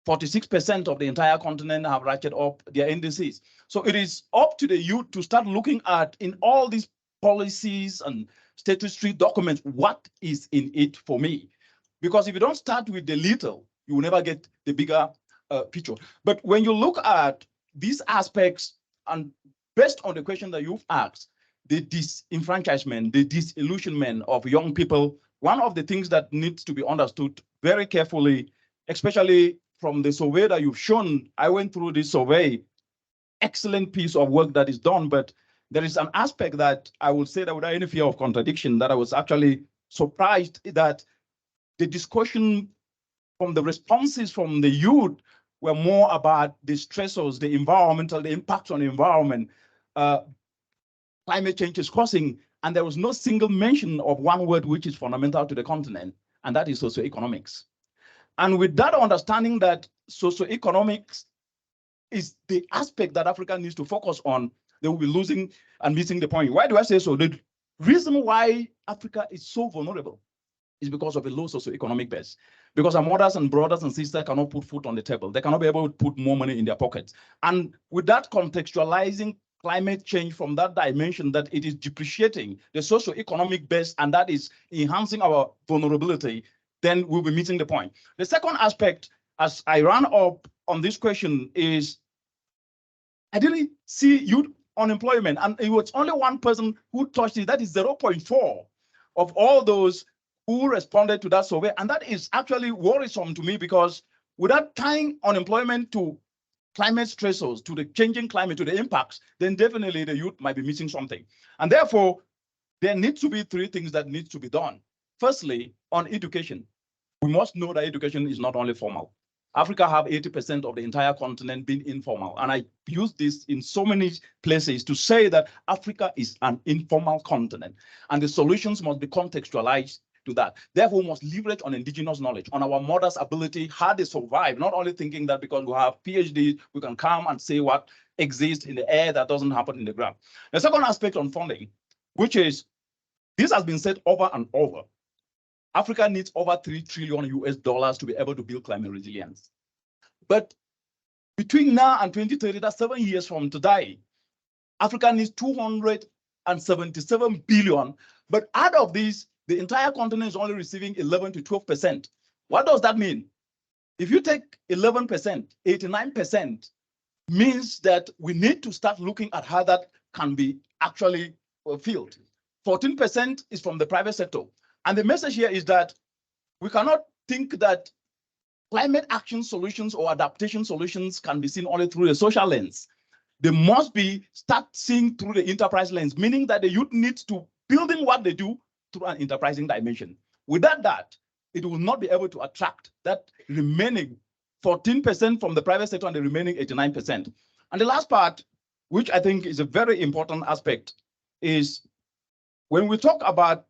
46% of the entire continent have ratcheted up their indices. So it is up to the youth to start looking at, in all these policies and statutory documents, what is in it for me? Because if you don't start with the little, you will never get the bigger picture. But when you look at these aspects, and based on the question that you've asked, the disenfranchisement, the disillusionment of young people, one of the things that needs to be understood very carefully, especially from the survey that you've shown, I went through this survey, excellent piece of work that is done, but there is an aspect that I will say that without any fear of contradiction, that I was actually surprised that the discussion from the responses from the youth were more about the stressors, the environmental, the impact on the environment, climate change is causing, and there was no single mention of one word which is fundamental to the continent, and that is socioeconomics. And with that understanding that socioeconomics is the aspect that Africa needs to focus on, they will be losing and missing the point. Why do I say so? The reason why Africa is so vulnerable is because of a low socioeconomic base. Because our mothers and brothers and sisters cannot put food on the table. They cannot be able to put more money in their pockets. And with that, contextualizing climate change from that dimension, that it is depreciating the socioeconomic base and that is enhancing our vulnerability, then we'll be missing the point. The second aspect, as I ran up on this question, is I didn't see youth unemployment, and it was only one person who touched it. That is 0.4 of all those who responded to that survey. And that is actually worrisome to me, because without tying unemployment to climate stressors, to the changing climate, to the impacts, then definitely the youth might be missing something. And therefore, there needs to be three things that need to be done. Firstly, on education, we must know that education is not only formal. Africa have 80% of the entire continent being informal. And I use this in so many places to say that Africa is an informal continent and the solutions must be contextualized to that. Therefore, we must leverage on indigenous knowledge, on our mothers' ability, how they survive, not only thinking that because we have PhDs, we can come and say what exists in the air that doesn't happen in the ground. The second aspect on funding, which is, this has been said over and over, Africa needs over $3 trillion to be able to build climate resilience. But between now and 2030, that's 7 years from today, Africa needs 277 billion. But out of these, the entire continent is only receiving 11 to 12%. What does that mean? If you take 11%, 89% means that we need to start looking at how that can be actually fulfilled. 14% is from the private sector. And the message here is that we cannot think that climate action solutions or adaptation solutions can be seen only through a social lens. They must be start seeing through the enterprise lens, meaning that the youth needs to building what they do through an enterprising dimension. Without that, it will not be able to attract that remaining 14% from the private sector and the remaining 89%. And the last part, which I think is a very important aspect, is when we talk about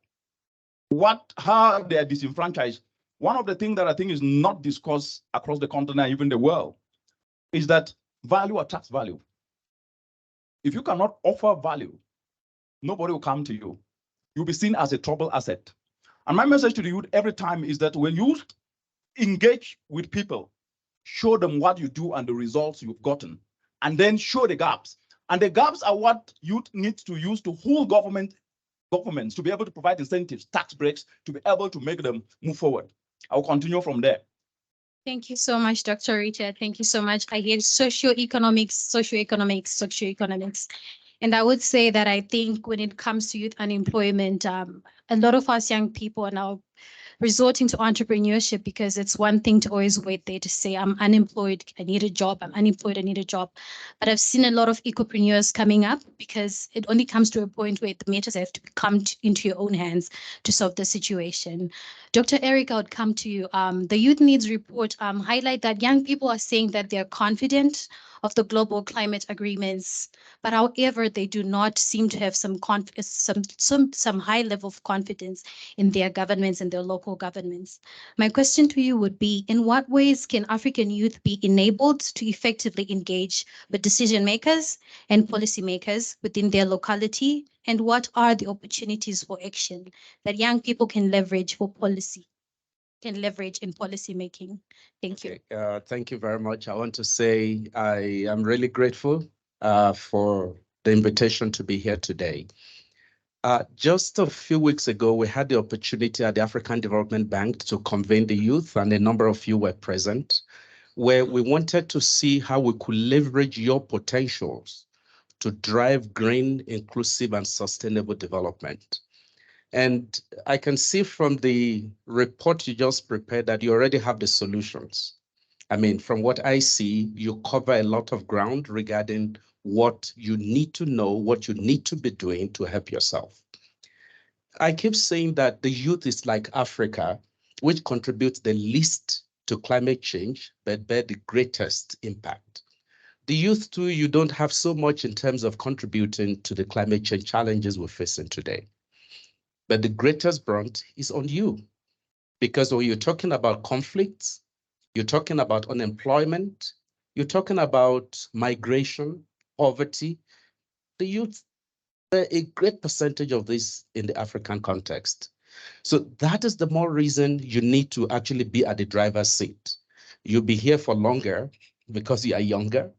how they are disenfranchised, one of the things that I think is not discussed across the continent, even the world, is that value attracts value. If you cannot offer value, nobody will come to you. You'll be seen as a trouble asset. And my message to the youth every time is that when you engage with people, show them what you do and the results you've gotten, and then show the gaps. And the gaps are what youth needs to use to hold governments to be able to provide incentives, tax breaks, to be able to make them move forward. I'll continue from there. Thank you so much, Dr. Richard. Thank you so much. I hear socioeconomics. And I would say that I think when it comes to youth unemployment, a lot of us young people are now resorting to entrepreneurship because it's one thing to always wait there to say, I'm unemployed, I need a job, I'm unemployed, I need a job. But I've seen a lot of ecopreneurs coming up because it only comes to a point where the matters have to come into your own hands to solve the situation. Dr. Eric, I would come to you. The Youth Needs Report highlight that young people are saying that they're confident of the global climate agreements, but however, they do not seem to have some high level of confidence in their governments and their local governments. My question to you would be, in what ways can African youth be enabled to effectively engage with decision makers and policymakers within their locality? And what are the opportunities for action that young people can leverage in policy making? Thank you. Thank you very much. I want to say I am really grateful for the invitation to be here today. Just a few weeks ago, we had the opportunity at the African Development Bank to convene the youth, and a number of you were present, where we wanted to see how we could leverage your potentials to drive green, inclusive, and sustainable development. And I can see from the report you just prepared that you already have the solutions. I mean, from what I see, you cover a lot of ground regarding what you need to know, what you need to be doing to help yourself. I keep saying that the youth is like Africa, which contributes the least to climate change, but bear the greatest impact. The youth too, you don't have so much in terms of contributing to the climate change challenges we're facing today. But the greatest brunt is on you, because when you're talking about conflicts, you're talking about unemployment, you're talking about migration, poverty, the youth bear a great percentage of this in the African context. So that is the more reason you need to actually be at the driver's seat. You'll be here for longer because you are younger.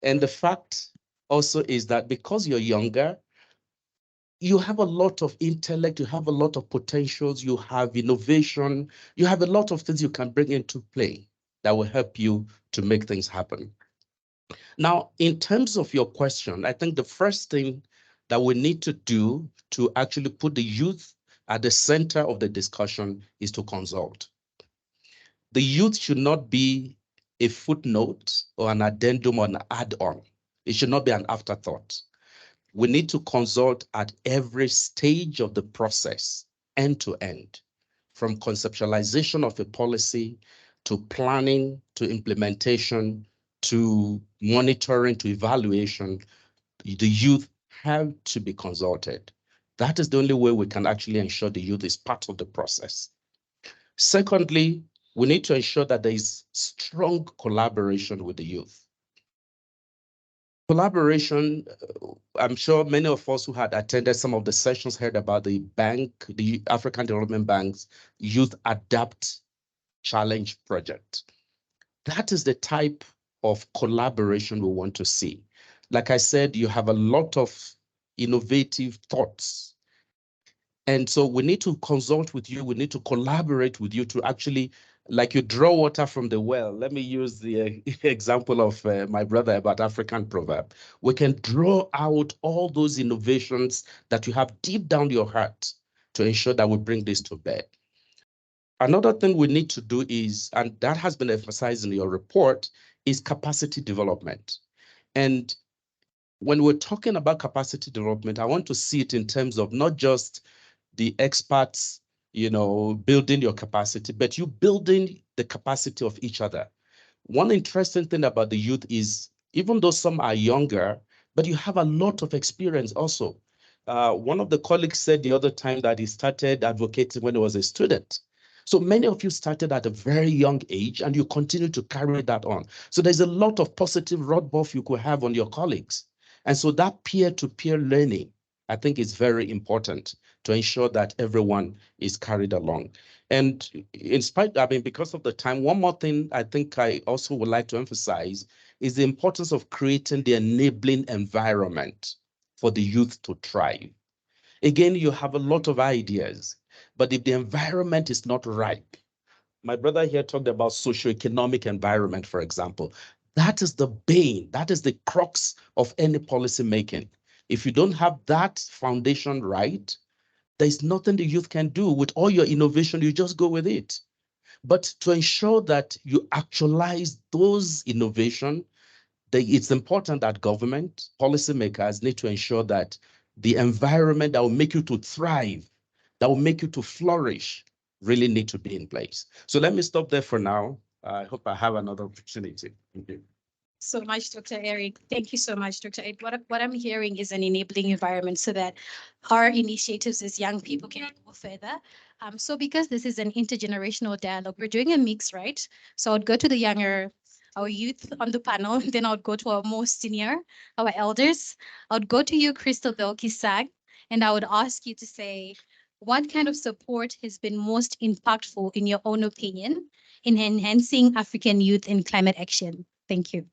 And the fact also is that because you're younger, you have a lot of intellect, you have a lot of potentials, you have innovation, you have a lot of things you can bring into play that will help you to make things happen. Now, in terms of your question, I think the first thing that we need to do to actually put the youth at the center of the discussion is to consult. The youth should not be a footnote or an addendum or an add-on. It should not be an afterthought. We need to consult at every stage of the process, end to end, from conceptualization of a policy to planning to implementation to monitoring to evaluation. The youth have to be consulted. That is the only way we can actually ensure the youth is part of the process. Secondly, we need to ensure that there is strong collaboration with the youth. Collaboration, I'm sure many of us who had attended some of the sessions heard about the African Development Bank's Youth Adapt Challenge project. That is the type of collaboration we want to see. Like I said, you have a lot of innovative thoughts. And so we need to consult with you. We need to collaborate with you to actually, like you draw water from the well. Let me use the example of my brother about African proverb. We can draw out all those innovations that you have deep down your heart to ensure that we bring this to bear. Another thing we need to do is, and that has been emphasized in your report, is capacity development. And when we're talking about capacity development, I want to see it in terms of not just the experts, building your capacity, but you building the capacity of each other. One interesting thing about the youth is, even though some are younger, but you have a lot of experience also. One of the colleagues said the other time that he started advocating when he was a student. So many of you started at a very young age and you continue to carry that on. So there's a lot of positive rub-off you could have on your colleagues. And so that peer-to-peer learning, I think, is very important to ensure that everyone is carried along. And because of the time, one more thing I think I also would like to emphasize is the importance of creating the enabling environment for the youth to thrive. Again, you have a lot of ideas, but if the environment is not ripe, my brother here talked about socioeconomic environment, for example. That is the bane, that is the crux of any policy making. If you don't have that foundation right, there's nothing the youth can do. With all your innovation, you just go with it. But to ensure that you actualize those innovations, it's important that government, policymakers need to ensure that the environment that will make you to thrive, that will make you to flourish, really need to be in place. So let me stop there for now. I hope I have another opportunity. Thank you. So much, Dr. Eric. Thank you so much, Dr. Eric. What I'm hearing is an enabling environment so that our initiatives as young people can go further. So because this is an intergenerational dialogue, we're doing a mix, right? So I'd go to our youth on the panel, then I'd go to our more senior, our elders. I'd go to you, Christabel Kisang, and I would ask you to say, what kind of support has been most impactful, in your own opinion, in enhancing African youth in climate action? Thank you.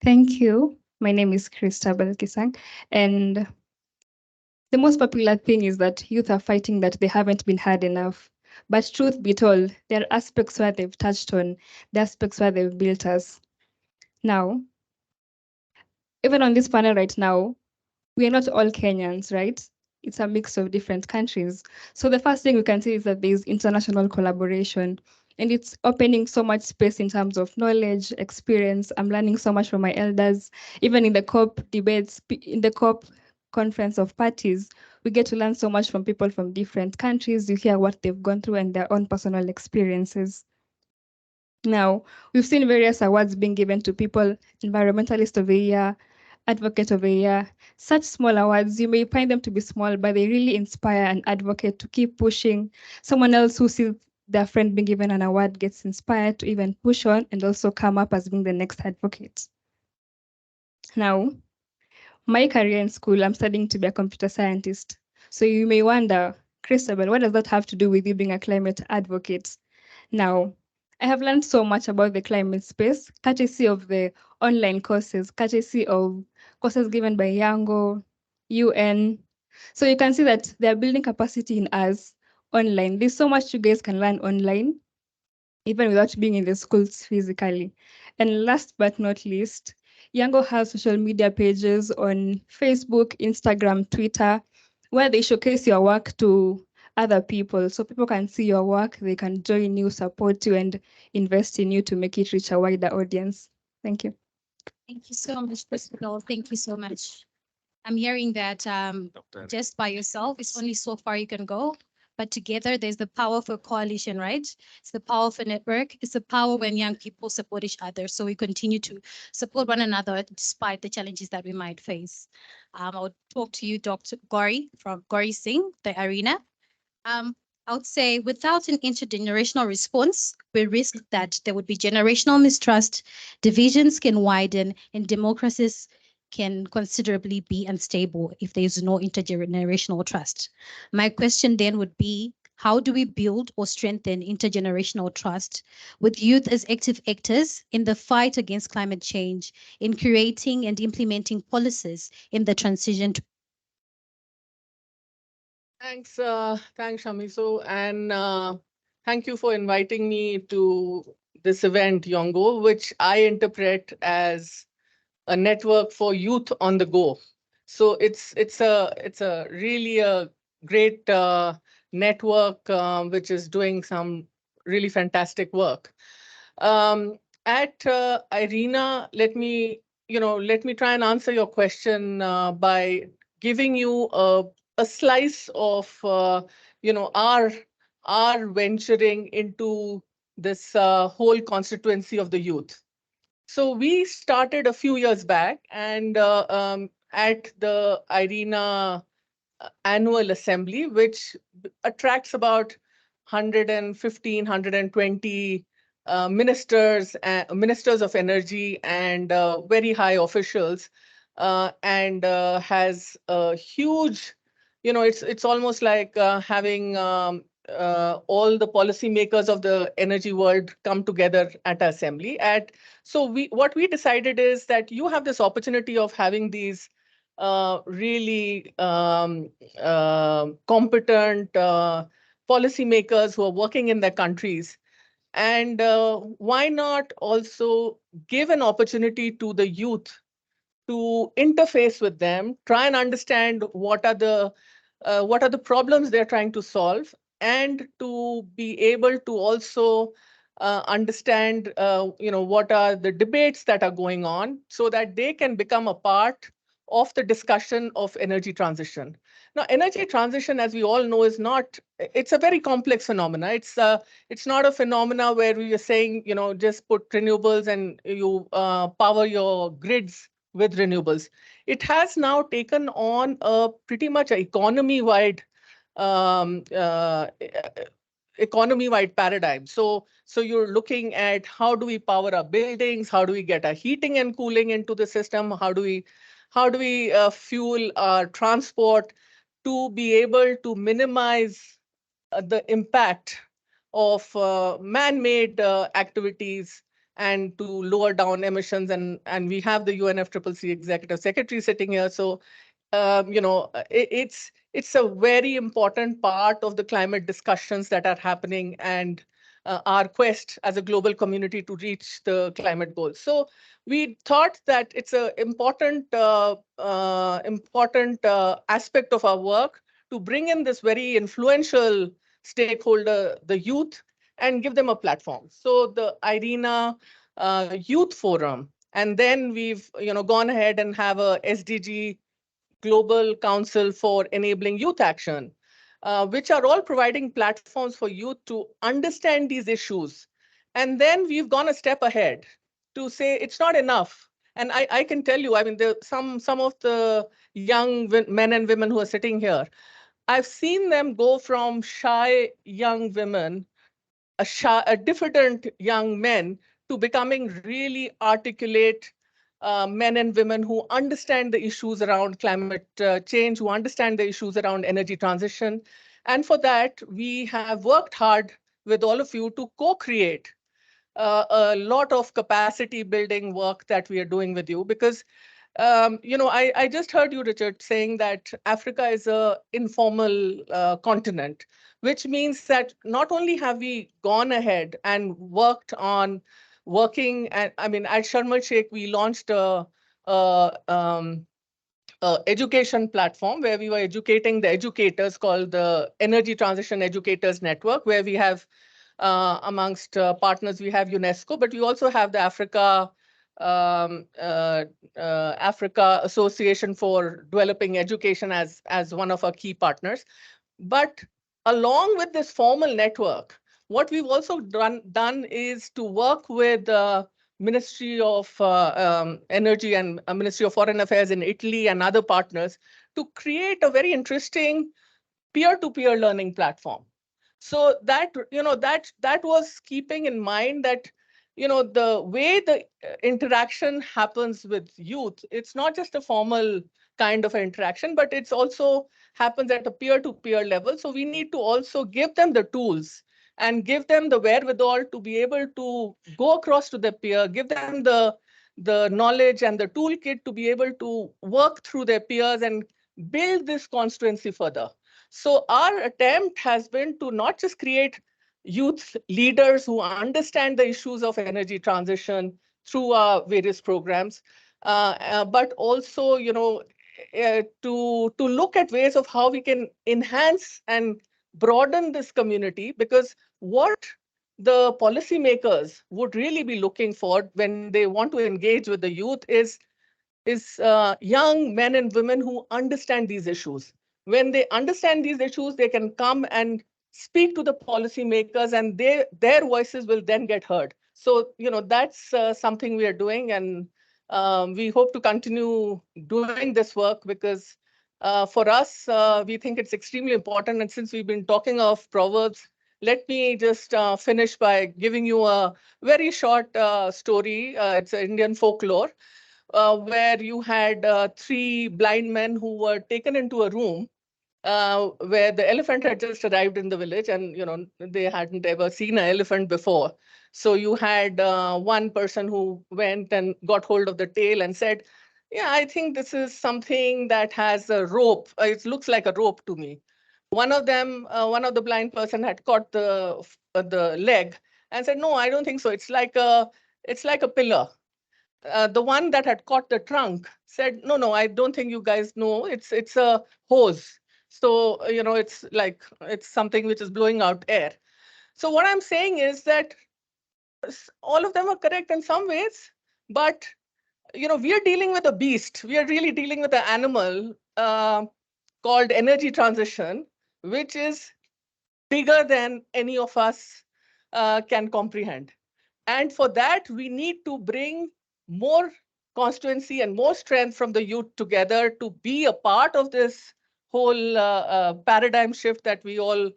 Thank you. My name is Christabel Kisang, and the most popular thing is that youth are fighting that they haven't been heard enough. But truth be told, there are aspects where they've touched on, the aspects where they've built us. Now, even on this panel right now, we are not all Kenyans, right? It's a mix of different countries. So the first thing we can see is that there's international collaboration, and it's opening so much space in terms of knowledge, experience. I'm learning so much from my elders. Even in the COP debates, in the COP conference of parties, we get to learn so much from people from different countries. You hear what they've gone through and their own personal experiences. Now, we've seen various awards being given to people, Environmentalist of the Year, Advocate of the Year. Such small awards, you may find them to be small, but they really inspire an advocate to keep pushing. Someone else who sees their friend being given an award gets inspired to even push on and also come up as being the next advocate. Now, my career in school, I'm studying to be a computer scientist. So you may wonder, Christabel, what does that have to do with you being a climate advocate? Now, I have learned so much about the climate space, courtesy of the online courses, courtesy of courses given by Yango, UN. So you can see that they're building capacity in us online. There's so much you guys can learn online, even without being in the schools physically. And last but not least, Yango has social media pages on Facebook, Instagram, Twitter, where they showcase your work to other people. So people can see your work, they can join you, support you, and invest in you to make it reach a wider audience. Thank you. Thank you so much, Principal. Thank you so much. I'm hearing that just by yourself, it's only so far you can go. But together, there's the power of a coalition, right? It's the power of a network. It's the power when young people support each other. So we continue to support one another despite the challenges that we might face. I'll talk to you, Dr. Gauri from Gauri Singh, the arena. I would say without an intergenerational response, we risk that there would be generational mistrust, divisions can widen, and democracies can considerably be unstable if there is no intergenerational trust. My question then would be, how do we build or strengthen intergenerational trust with youth as active actors in the fight against climate change, in creating and implementing policies in the transition to Thanks, Shamiso, and thank you for inviting me to this event, Yongo, which I interpret as a network for youth on the go. So it's a really a great network which is doing some really fantastic work. Um, at IRENA, let me try and answer your question by giving you a slice of our venturing into this whole constituency of the youth. So we started a few years back, and at the IRENA annual assembly, which attracts about 115, 120 ministers of energy and very high officials, and has a huge, it's almost like having all the policymakers of the energy world come together at assembly. So what we decided is that you have this opportunity of having these really competent policymakers who are working in their countries. And why not also give an opportunity to the youth to interface with them, try and understand what are the problems they're trying to solve, and to be able to also understand what are the debates that are going on, so that they can become a part of the discussion of energy transition. Now, energy transition, as we all know, is not, it's a very complex phenomena. It's not a phenomena where we are saying, just put renewables and you power your grids with renewables. It has now taken on a pretty much economy-wide um, uh, economy-wide paradigm. So you're looking at how do we power our buildings, how do we get our heating and cooling into the system, how do we fuel our transport to be able to minimize the impact of man-made activities and to lower down emissions. And we have the UNFCCC Executive Secretary sitting here. So it's a very important part of the climate discussions that are happening, and our quest as a global community to reach the climate goals. So we thought that it's an important aspect of our work to bring in this very influential stakeholder, the youth, and give them a platform. So the IRENA Youth Forum, and then we've gone ahead and have a SDG Global Council for Enabling Youth Action, which are all providing platforms for youth to understand these issues. And then we've gone a step ahead to say it's not enough. And I can tell you, I mean, some of the young men and women who are sitting here, I've seen them go from shy young women, a diffident young men, to becoming really articulate men and women who understand the issues around climate change, who understand the issues around energy transition. And for that, we have worked hard with all of you to co-create a lot of capacity building work that we are doing with you, because I just heard you, Richard, saying that Africa is a informal continent, which means that not only have we gone ahead and working at, I mean, at Sharm el Sheikh, we launched a, um, education platform where we were educating the educators, called the Energy Transition Educators Network, where we have amongst partners, we have UNESCO, but we also have the Africa Africa Association for Developing Education as one of our key partners. But along with this formal network, what we've also done is to work with Ministry of Energy and Ministry of Foreign Affairs in Italy and other partners to create a very interesting peer-to-peer learning platform. So that, that was keeping in mind that, the way the interaction happens with youth, it's not just a formal kind of interaction, but it's also happens at a peer-to-peer level. So we need to also give them the tools and give them the wherewithal to be able to go across to their peer, give them the knowledge and the toolkit to be able to work through their peers and build this constituency further. So our attempt has been to not just create youth leaders who understand the issues of energy transition through our various programs, but also, to look at ways of how we can enhance and broaden this community, because what the policymakers would really be looking for when they want to engage with the youth is young men and women who understand these issues. When they understand these issues, they can come and speak to the policymakers, and their voices will then get heard. So, that's something we are doing, and we hope to continue doing this work because for us, we think it's extremely important. And since we've been talking of proverbs, let me just finish by giving you a very short story. It's Indian folklore. Where you had three blind men who were taken into a room where the elephant had just arrived in the village, and they hadn't ever seen an elephant before. So you had one person who went and got hold of the tail and said, "Yeah, I think this is something that has a rope. It looks like a rope to me." One of the blind person had caught the leg and said, "No, I don't think so. It's like a pillar." The one that had caught the trunk said, no, I don't think you guys know. It's a hose. So, it's something which is blowing out air. So what I'm saying is that all of them are correct in some ways, but, we are dealing with a beast. We are really dealing with an animal called energy transition, which is bigger than any of us can comprehend. And for that, we need to bring more constituency and more strength from the youth together to be a part of this whole paradigm shift that we all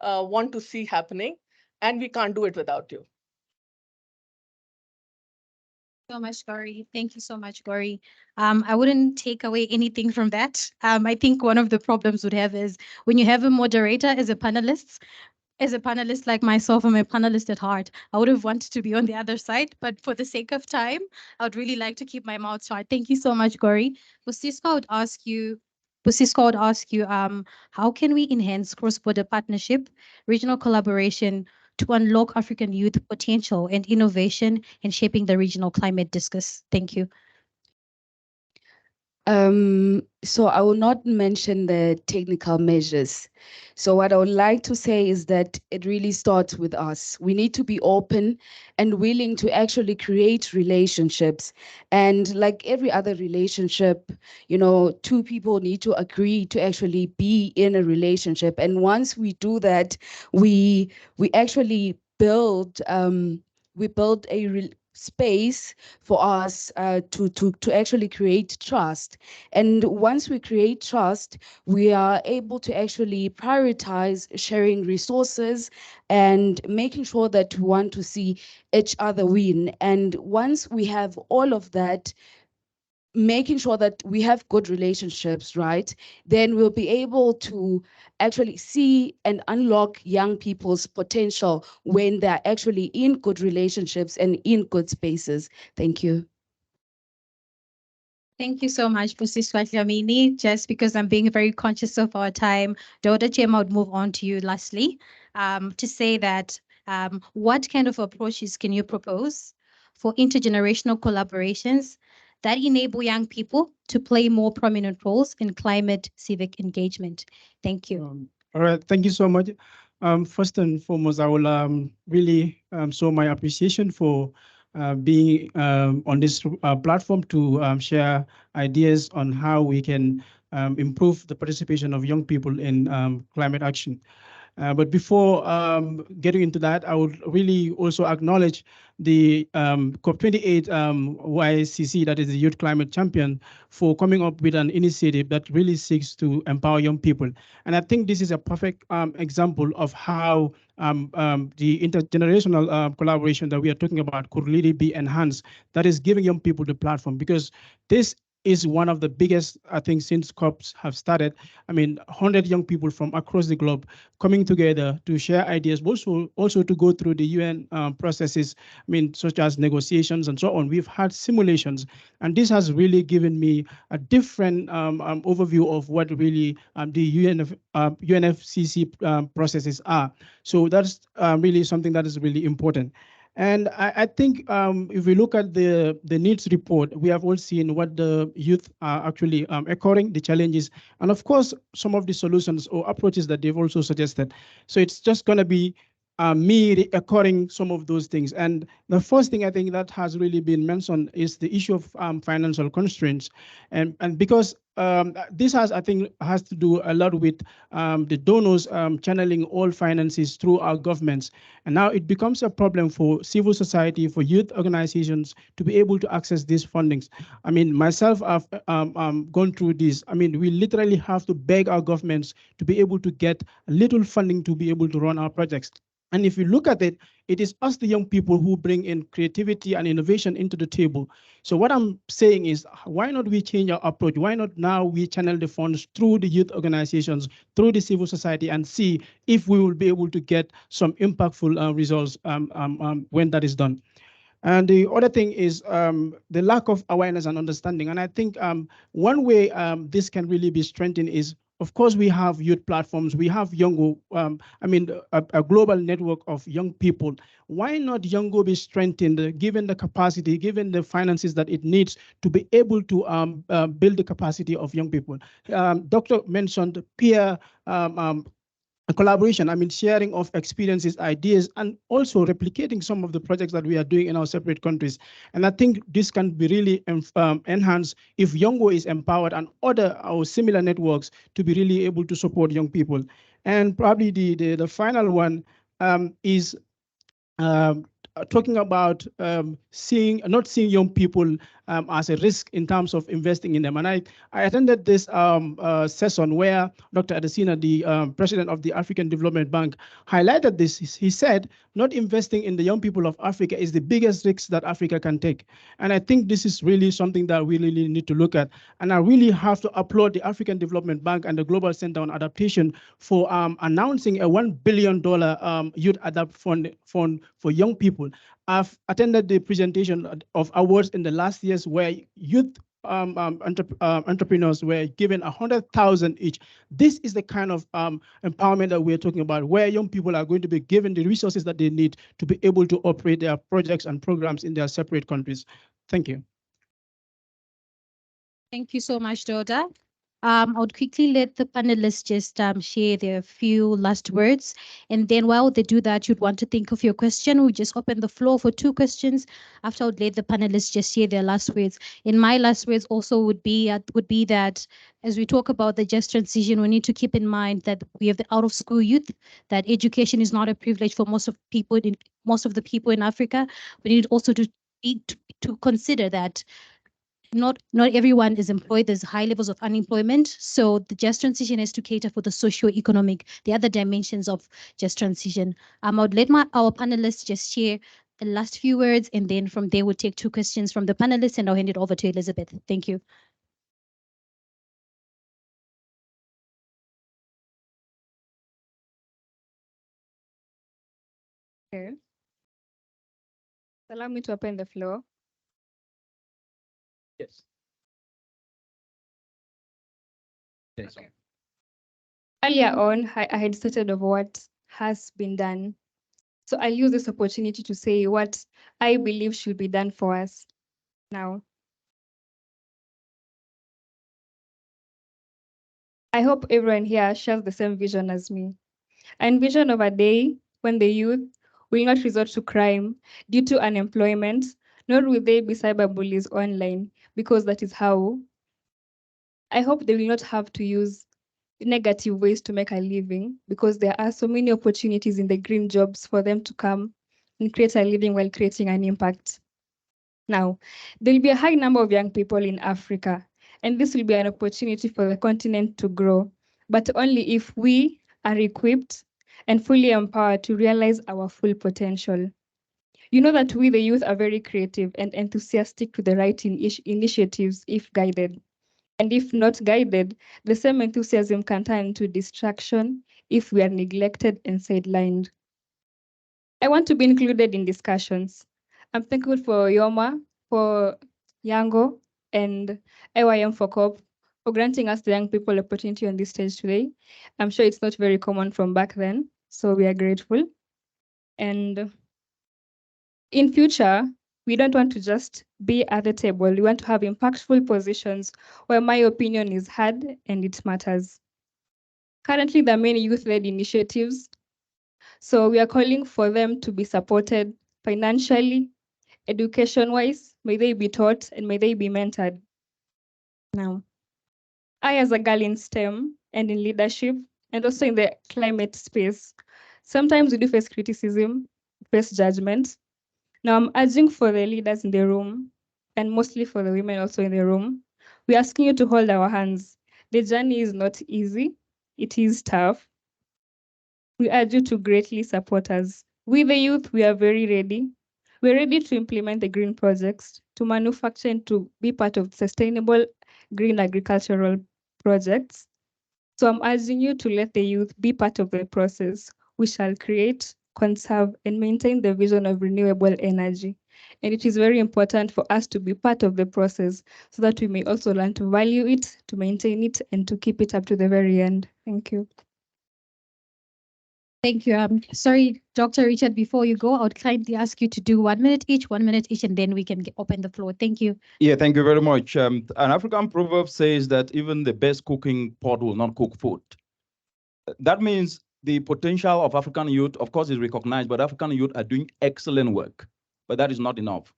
want to see happening. And we can't do it without you. So much, Gauri. Thank you so much, Gauri. I wouldn't take away anything from that. I think one of the problems would have is when you have a moderator as a panelist like myself, I'm a panelist at heart. I would have wanted to be on the other side, but for the sake of time, I would really like to keep my mouth shut. Thank you so much, Gauri. Busisco, I would ask you, how can we enhance cross-border partnership, regional collaboration to unlock African youth potential and innovation in shaping the regional climate discourse? Thank you. So I will not mention the technical measures. So what I would like to say is that it really starts with us. We need to be open and willing to actually create relationships. And like every other relationship, two people need to agree to actually be in a relationship. And once we do that, we actually build a space for us to actually create trust. And once we create trust, we are able to actually prioritize sharing resources and making sure that we want to see each other win. And once we have all of that, making sure that we have good relationships, right? Then we'll be able to actually see and unlock young people's potential when they're actually in good relationships and in good spaces. Thank you. Thank you so much, Busiswa Dlamini. Just because I'm being very conscious of our time, Dr. Chema would move on to you lastly to say that what kind of approaches can you propose for intergenerational collaborations that enable young people to play more prominent roles in climate civic engagement? Thank you. All right, thank you so much. First and foremost, I will really show my appreciation for being on this platform to share ideas on how we can improve the participation of young people in climate action. But before getting into that, I would really also acknowledge the COP28 YCC, that is the Youth Climate Champion, for coming up with an initiative that really seeks to empower young people. And I think this is a perfect example of how the intergenerational collaboration that we are talking about could really be enhanced. That is giving young people the platform, because this is one of the biggest, I think, since COPs have started. I mean, 100 young people from across the globe coming together to share ideas, also to go through the UN processes, I mean, such as negotiations and so on. We've had simulations, and this has really given me a different overview of what really the UNFCCC processes are. So that's really something that is really important. And I think if we look at the needs report, we have all seen what the youth are actually occurring, the challenges, and of course, some of the solutions or approaches that they've also suggested. So it's just going to be me occurring some of those things. And the first thing I think that has really been mentioned is the issue of financial constraints. And because this has, I think, has to do a lot with the donors channeling all finances through our governments. And now it becomes a problem for civil society, for youth organizations to be able to access these fundings. I mean, myself, I've gone through this. I mean, we literally have to beg our governments to be able to get a little funding to be able to run our projects. And if you look at it, it is us, the young people, who bring in creativity and innovation into the table. So what I'm saying is, why not we change our approach? Why not now we channel the funds through the youth organizations, through the civil society, and see if we will be able to get some impactful results when that is done. And the other thing is the lack of awareness and understanding. And I think one way this can really be strengthened is, of course, we have youth platforms. We have Youngo, a global network of young people. Why not Youngo be strengthened, given the capacity, given the finances that it needs to be able to build the capacity of young people? Doctor mentioned peer collaboration, I mean, sharing of experiences, ideas, and also replicating some of the projects that we are doing in our separate countries. And I think this can be really enhanced if Youngo is empowered and other or similar networks to be really able to support young people. And probably the final one is talking about not seeing young people as a risk in terms of investing in them. And I attended this session where Dr. Adesina, the president of the African Development Bank, highlighted this. He said, not investing in the young people of Africa is the biggest risk that Africa can take. And I think this is really something that we really need to look at. And I really have to applaud the African Development Bank and the Global Center on Adaptation for announcing a $1 billion Youth Adapt Fund for young people. I've attended the presentation of awards in the last years where youth entrepreneurs were given 100,000 each. This is the kind of empowerment that we're talking about, where young people are going to be given the resources that they need to be able to operate their projects and programs in their separate countries. Thank you. Thank you so much, Doda. I would quickly let the panelists just share their few last words. And then while they do that, you'd want to think of your question. We just open the floor for 2 questions. After I would let the panelists just share their last words. And my last words also would be that as we talk about the just transition, we need to keep in mind that we have the out of school youth, that education is not a privilege for most of the people in Africa. We need also to consider that not everyone is employed. There's high levels of unemployment. So the just transition is to cater for the socio-economic, the other dimensions of just transition. I would let our panelists just share the last few words, and then from there we'll take 2 questions from the panelists, and I'll hand it over to Elizabeth. Thank you. Okay. Allow me to open the floor. Yes. Yes. Okay. Earlier on, I had stated of what has been done. So I'll use this opportunity to say what I believe should be done for us now. I hope everyone here shares the same vision as me. I envision of a day when the youth will not resort to crime due to unemployment, nor will they be cyberbullies online, because that is how I hope they will not have to use negative ways to make a living, because there are so many opportunities in the green jobs for them to come and create a living while creating an impact. Now, there will be a high number of young people in Africa, and this will be an opportunity for the continent to grow, but only if we are equipped and fully empowered to realize our full potential. You know that we, the youth, are very creative and enthusiastic to the right initiatives if guided. And if not guided, the same enthusiasm can turn into distraction if we are neglected and sidelined. I want to be included in discussions. I'm thankful for Yoma, for Yango, and Youth4Cop for granting us the young people opportunity on this stage today. I'm sure it's not very common from back then, so we are grateful. And in future, we don't want to just be at the table. We want to have impactful positions where my opinion is heard and it matters. Currently, there are many youth-led initiatives, so we are calling for them to be supported financially, education-wise, may they be taught and may they be mentored. Now, I, as a girl in STEM and in leadership, and also in the climate space, sometimes we do face criticism, face judgment. Now, I'm urging for the leaders in the room, and mostly for the women also in the room, we're asking you to hold our hands. The journey is not easy, it is tough. We urge you to greatly support us. We, the youth, we are very ready. We're ready to implement the green projects, to manufacture and to be part of sustainable green agricultural projects. So I'm urging you to let the youth be part of the process. We shall create, conserve, and maintain the vision of renewable energy. And it is very important for us to be part of the process so that we may also learn to value it, to maintain it, and to keep it up to the very end. Thank you. Thank you. Sorry, Dr. Richard, before you go, I would kindly ask you to do 1 minute each, and then we can open the floor. Thank you. Yeah, thank you very much. An African proverb says that even the best cooking pot will not cook food. That means the potential of African youth, of course, is recognized, but African youth are doing excellent work, but that is not enough.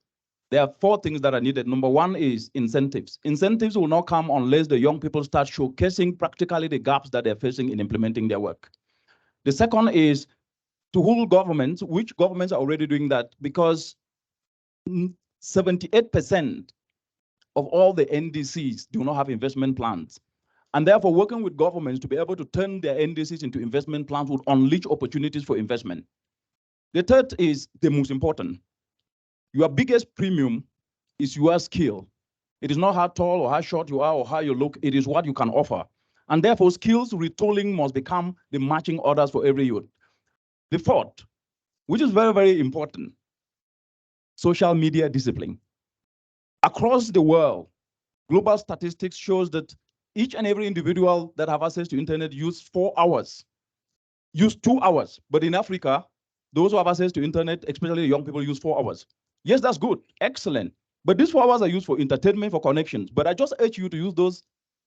There are 4 things that are needed. Number 1 is incentives. Incentives will not come unless the young people start showcasing practically the gaps that they're facing in implementing their work. The second is to hold governments, which governments are already doing that, because 78% of all the NDCs do not have investment plans. And therefore, working with governments to be able to turn their NDCs into investment plans would unleash opportunities for investment. The third is the most important. Your biggest premium is your skill. It is not how tall or how short you are or how you look, it is what you can offer. And therefore, skills retooling must become the matching orders for every youth. The fourth, which is very, very important, social media discipline. Across the world, global statistics shows that each and every individual that have access to internet use 4 hours, use 2 hours. But in Africa, those who have access to internet, especially young people, use 4 hours. Yes, that's good, excellent. But these 4 hours are used for entertainment, for connections. But I just urge you to use those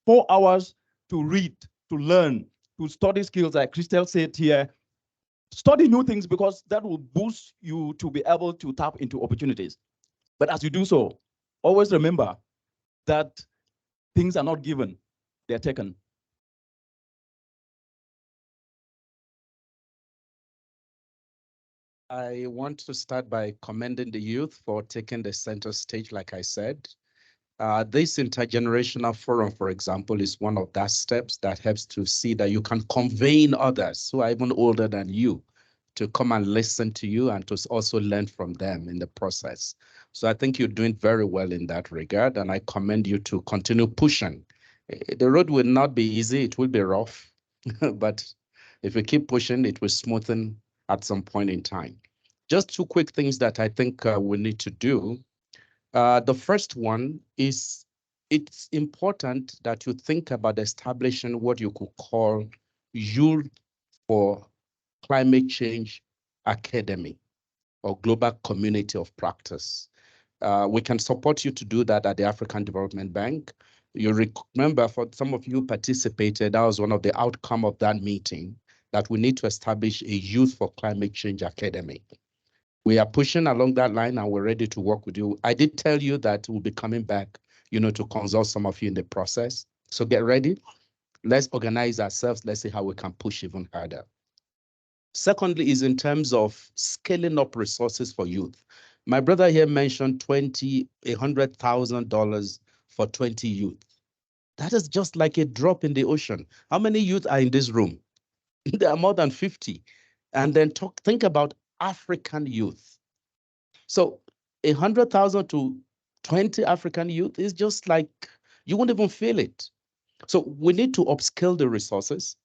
4 hours to read, to learn, to study skills, like Christelle said here. Study new things, because that will boost you to be able to tap into opportunities. But as you do so, always remember that things are not given, they're taken. I want to start by commending the youth for taking the center stage, like I said. This intergenerational forum, for example, is one of that steps that helps to see that you can convene others who are even older than you to come and listen to you and to also learn from them in the process. So I think you're doing very well in that regard, and I commend you to continue pushing. The road will not be easy, it will be rough, but if we keep pushing, it will smoothen at some point in time. Just 2 quick things that I think we need to do. The first one is it's important that you think about establishing what you could call Youth for Climate Change Academy or Global Community of Practice. We can support you to do that at the African Development Bank. You remember, for some of you participated, that was one of the outcome of that meeting, that we need to establish a Youth for Climate Change Academy. We are pushing along that line and we're ready to work with you. I did tell you that we'll be coming back, to consult some of you in the process. So get ready. Let's organize ourselves. Let's see how we can push even harder. Secondly, is in terms of scaling up resources for youth. My brother here mentioned $100,000 for 20 youth. That is just like a drop in the ocean. How many youth are in this room? There are more than 50. And then think about African youth. So 100,000 to 20 African youth is just like, you won't even feel it. So we need to upskill the resources.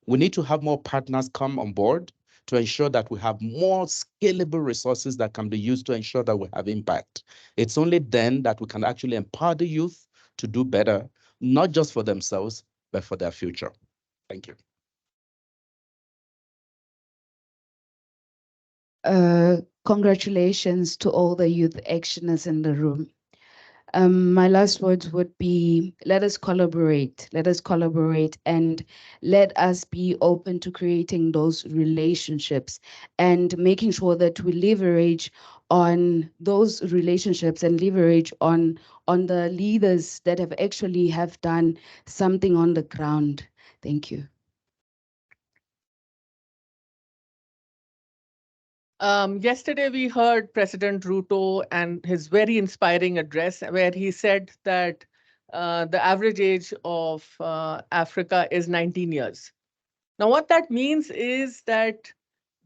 We need to have more partners come on board to ensure that we have more scalable resources that can be used to ensure that we have impact. It's only then that we can actually empower the youth to do better, not just for themselves, but for their future. Thank you. Congratulations to all the youth actioners in the room. My last words would be, let us collaborate, and let us be open to creating those relationships and making sure that we leverage on those relationships and leverage on the leaders that have done something on the ground. Thank you. Yesterday, we heard President Ruto and his very inspiring address where he said that the average age of Africa is 19 years. Now, what that means is that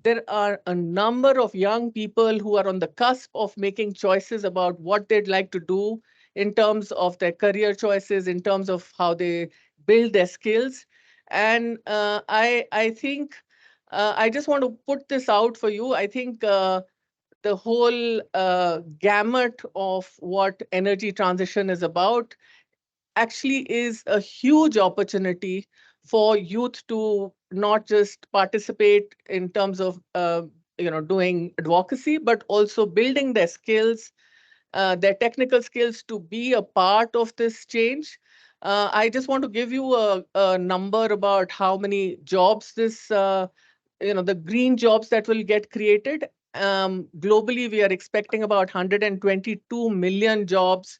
there are a number of young people who are on the cusp of making choices about what they'd like to do in terms of their career choices, in terms of how they build their skills. And I think I just want to put this out for you. I think the whole gamut of what energy transition is about actually is a huge opportunity for youth to not just participate in terms of doing advocacy, but also building their skills, their technical skills to be a part of this change. I just want to give you a number about how many jobs the green jobs that will get created. Globally, we are expecting about 122 million jobs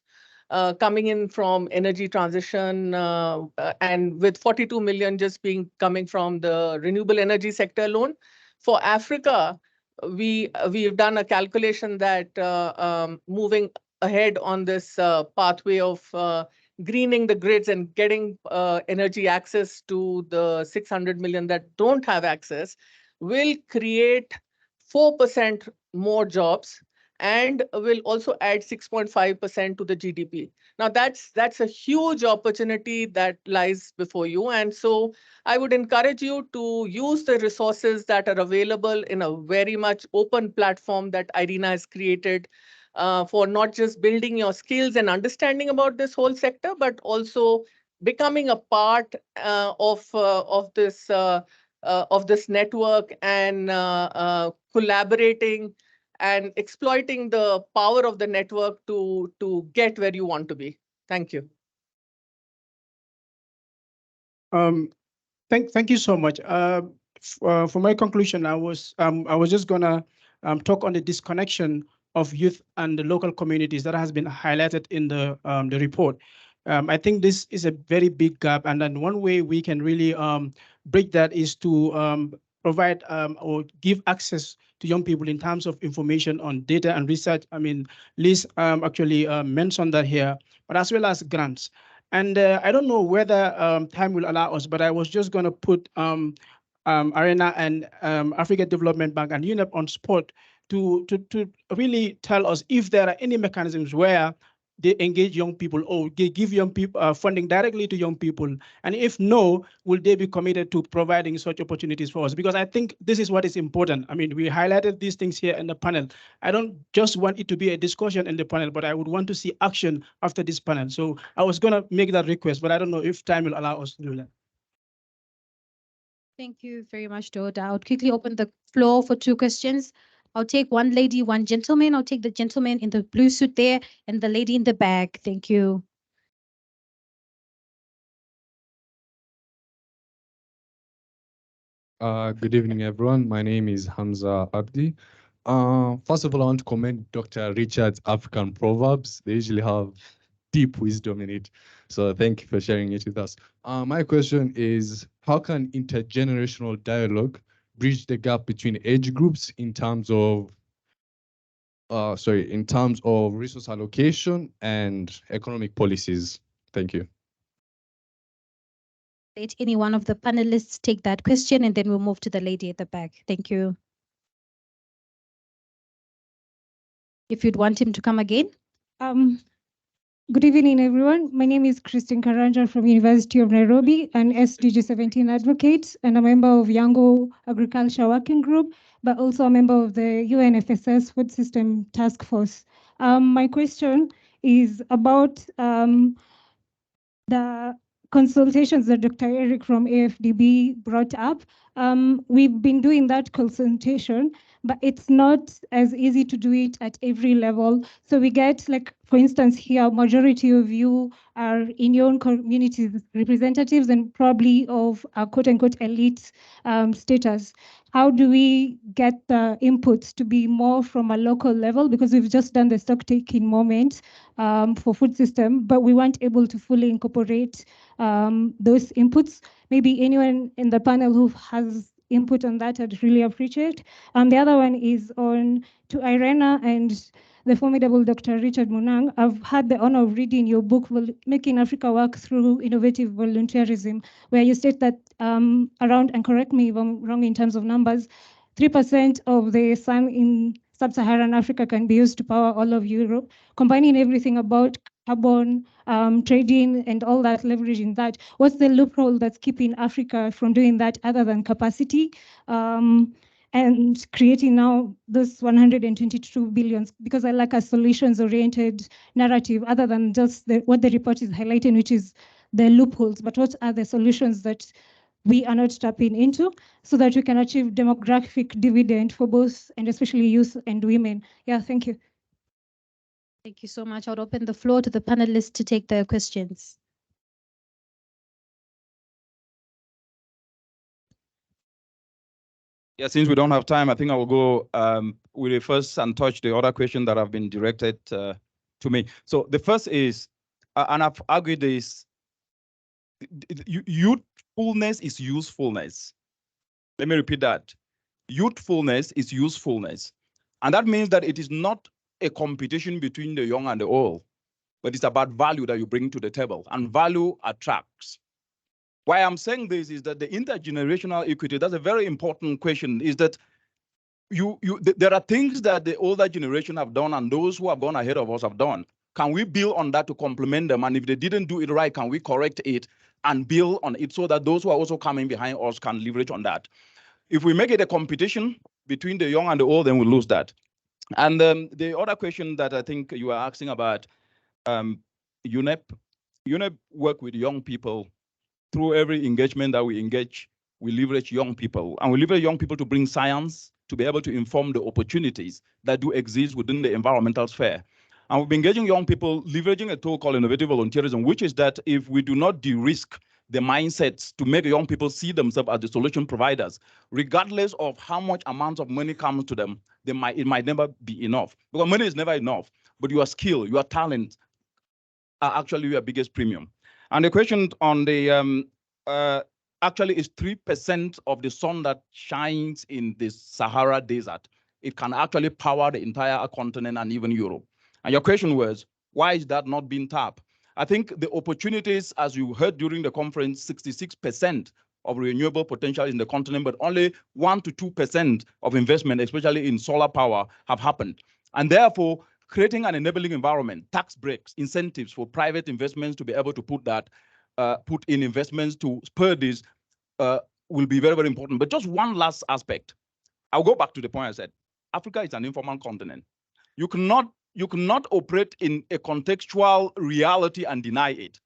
coming in from energy transition, and with 42 million just coming from the renewable energy sector alone. For Africa, we've done a calculation that moving ahead on this pathway of greening the grids and getting energy access to the 600 million that don't have access will create 4% more jobs and will also add 6.5% to the GDP. Now, that's a huge opportunity that lies before you. And so I would encourage you to use the resources that are available in a very much open platform that IRENA has created for not just building your skills and understanding about this whole sector, but also becoming a part of this network and collaborating and exploiting the power of the network to get where you want to be. Thank you. Thank you so much. For my conclusion, I was just gonna talk on the disconnection of youth and the local communities that has been highlighted in the report. I think this is a very big gap, and then one way we can really break that is to provide or give access to young people in terms of information on data and research. I mean, Liz actually mentioned that here, but as well as grants. And I don't know whether time will allow us, but I was just going to put ARENA and Africa Development Bank and UNEP on spot to really tell us if there are any mechanisms where they engage young people or they give young people funding directly to young people. And if no, will they be committed to providing such opportunities for us? Because I think this is what is important. I mean, we highlighted these things here in the panel. I don't just want it to be a discussion in the panel, but I would want to see action after this panel. So I was going to make that request, but I don't know if time will allow us to do that. Thank you very much, Doda. I'll quickly open the floor for 2 questions. I'll take one lady, one gentleman. I'll take the gentleman in the blue suit there and the lady in the back. Thank you. Good evening, everyone. My name is Hamza Abdi. First of all, I want to commend Dr. Richard's African proverbs. They usually have deep wisdom in it. So thank you for sharing it with us. My question is, how can intergenerational dialogue bridge the gap between age groups in terms of resource allocation and economic policies? Thank you. Let any one of the panelists take that question, and then we'll move to the lady at the back. Thank you. If you'd want him to come again. Good evening, everyone. My name is Christine Karanja from University of Nairobi, an SDG 17 advocate and a member of Yango Agriculture Working Group, but also a member of the UNFSS Food System Task Force. My question is about the consultations that Dr. Eric from AFDB brought up. We've been doing that consultation, but it's not as easy to do it at every level. So we get, like, for instance, here, majority of you are in your own communities, representatives and probably of a quote unquote elite status. How do we get the inputs to be more from a local level? Because we've just done the stock taking moment for food system, but we weren't able to fully incorporate those inputs. Maybe anyone in the panel who has input on that, I'd really appreciate. The other one is on to Irena and the formidable Dr. Richard Munang. I've had the honor of reading your book, Making Africa Work Through Innovative Volunteerism, where you state that around, and correct me if I'm wrong in terms of numbers, 3% of the sun in sub-Saharan Africa can be used to power all of Europe. Combining everything about carbon, trading, and all that, leveraging that, what's the loophole that's keeping Africa from doing that other than capacity? And creating now this 122 billions, because I like a solutions-oriented narrative other than just what the report is highlighting, which is the loopholes, but what are the solutions that we are not tapping into so that we can achieve demographic dividend for both and especially youth and women? Yeah, thank you. Thank you so much. I'll open the floor to the panelists to take their questions. Yeah, since we don't have time, I think I will go with the first and touch the other question that have been directed to me. So the first is, and I've argued this, youthfulness is usefulness. Let me repeat that. Youthfulness is usefulness. And that means that it is not a competition between the young and the old, but it's about value that you bring to the table, and value attracts. Why I'm saying this is that the intergenerational equity, that's a very important question, is that there are things that the older generation have done and those who have gone ahead of us have done. Can we build on that to complement them? And if they didn't do it right, can we correct it and build on it so that those who are also coming behind us can leverage on that? If we make it a competition between the young and the old, then we lose that. And the other question that I think you are asking about, UNEP work with young people. Through every engagement that we engage, we leverage young people, and we leverage young people to bring science, to be able to inform the opportunities that do exist within the environmental sphere. And we've been engaging young people, leveraging a tool called innovative volunteerism, which is that if we do not de-risk the mindsets to make young people see themselves as the solution providers, regardless of how much amounts of money comes to them, it might never be enough. Because money is never enough, but your skill, your talent are actually your biggest premium. And the question on the, actually is 3% of the sun that shines in the Sahara Desert. It can actually power the entire continent and even Europe. And your question was, why is that not being tapped? I think the opportunities, as you heard during the conference, 66% of renewable potential in the continent, but only 1 to 2% of investment, especially in solar power, have happened. And therefore, creating an enabling environment, tax breaks, incentives for private investments to be able to put in investments to spur this will be very, very important. But just one last aspect. I'll go back to the point I said. Africa is an informal continent. You cannot operate in a contextual reality and deny it.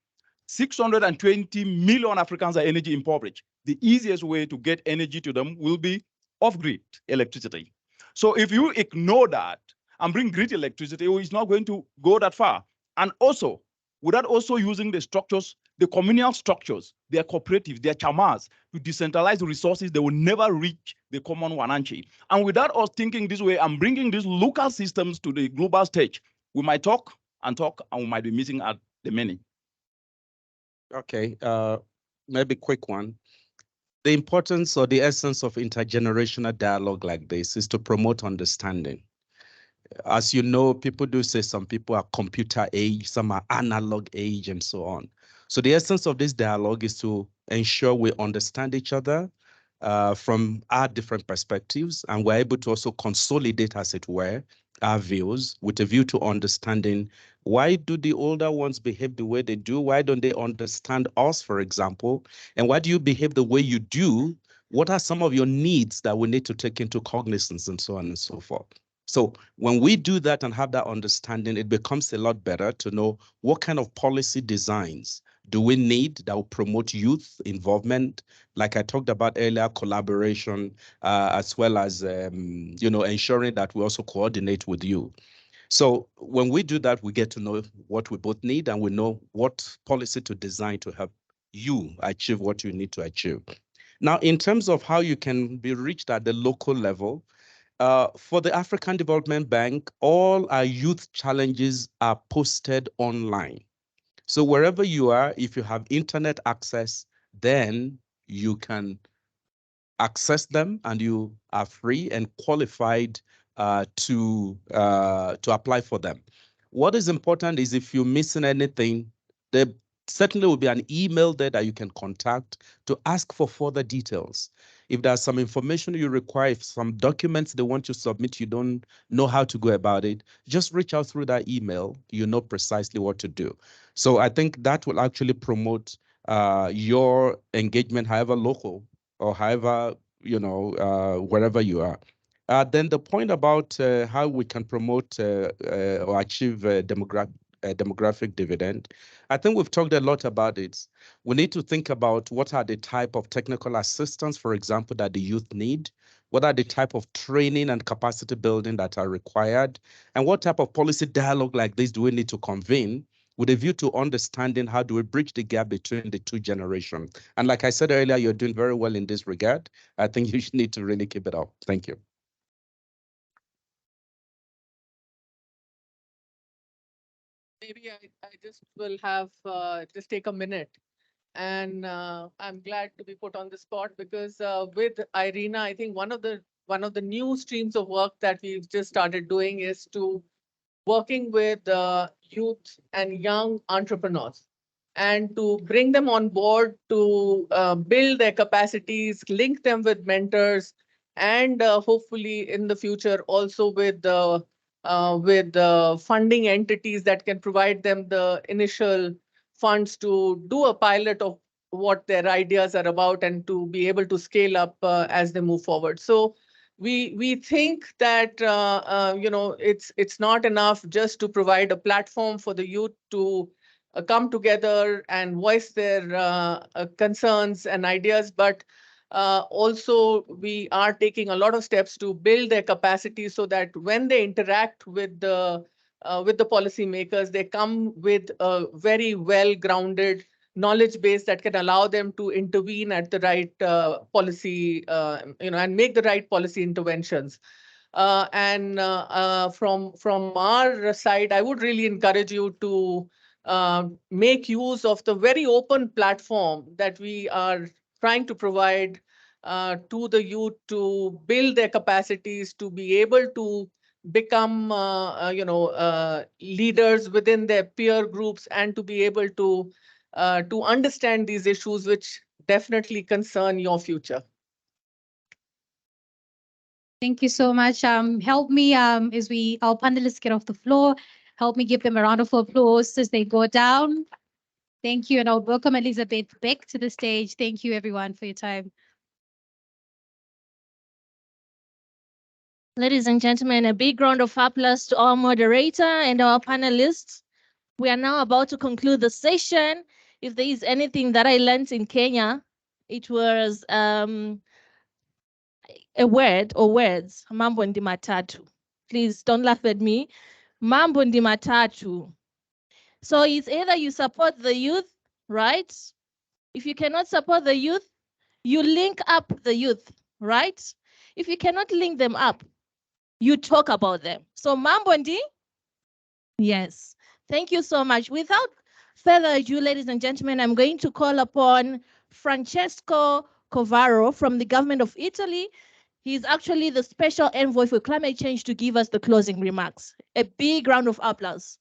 620 million Africans are energy impoverished. The easiest way to get energy to them will be off-grid electricity. So if you ignore that and bring grid electricity, it's not going to go that far. And also, without also using the structures the communal structures, their cooperatives, their chamas, to decentralize the resources, they will never reach the common wananchi. And without us thinking this way and bringing these local systems to the global stage, we might talk, and we might be missing at the many. Okay, maybe quick one. The importance or the essence of intergenerational dialogue like this is to promote understanding. As you know, people do say some people are computer age, some are analog age, and so on. So the essence of this dialogue is to ensure we understand each other from our different perspectives, and we're able to also consolidate, as it were, our views with a view to understanding why do the older ones behave the way they do? Why don't they understand us, for example? And why do you behave the way you do? What are some of your needs that we need to take into cognizance, and so on and so forth? So when we do that and have that understanding, it becomes a lot better to know what kind of policy designs do we need that will promote youth involvement, like I talked about earlier, collaboration, as well as ensuring that we also coordinate with you. So when we do that, we get to know what we both need, and we know what policy to design to help you achieve what you need to achieve. Now, in terms of how you can be reached at the local level, for the African Development Bank, all our youth challenges are posted online. So wherever you are, if you have internet access, then you can access them, and you are free and qualified to apply for them. What is important is if you're missing anything, there certainly will be an email there that you can contact to ask for further details. If there's some information you require, if some documents they want to submit, you don't know how to go about it, just reach out through that email. You know precisely what to do. So I think that will actually promote your engagement, however local or however, wherever you are. Then the point about how we can promote or achieve demographic dividend, I think we've talked a lot about it. We need to think about what are the type of technical assistance, for example, that the youth need, what are the type of training and capacity building that are required, and what type of policy dialogue like this do we need to convene with a view to understanding how do we bridge the gap between the two generations. And like I said earlier, you're doing very well in this regard. I think you need to really keep it up. Thank you. Maybe I just will have just take a minute. And I'm glad to be put on the spot because with Irina, I think one of the new streams of work that we've just started doing is to working with youth and young entrepreneurs, and to bring them on board to build their capacities, link them with mentors, and hopefully in the future also with funding entities that can provide them the initial funds to do a pilot of what their ideas are about and to be able to scale up as they move forward. So we think that it's not enough just to provide a platform for the youth to come together and voice their concerns and ideas, but also we are taking a lot of steps to build their capacity so that when they interact with the policymakers, they come with a very well-grounded knowledge base that can allow them to intervene at the right policy, and make the right policy interventions. From our side, I would really encourage you to make use of the very open platform that we are trying to provide to the youth to build their capacities, to be able to become leaders within their peer groups, and to be able to understand these issues which definitely concern your future. Thank you so much. Help me as our panelists get off the floor. Help me give them a round of applause as they go down. Thank you, and I would welcome Elizabeth Beck to the stage. Thank you, everyone, for your time. Ladies and gentlemen, a big round of applause to our moderator and our panelists. We are now about to conclude the session. If there is anything that I learned in Kenya, it was a word or words, mambo ndi matatu. Please don't laugh at me. Mambo ndi matatu. So it's either you support the youth right? If you cannot support the youth, you link up the youth, right? If you cannot link them up, you talk about them. So Mambondi, yes, thank you so much. Without further ado, ladies and gentlemen, I'm going to call upon Francesco Covaro from the government of Italy. He's actually the special envoy for climate change to give us the closing remarks. A big round of applause.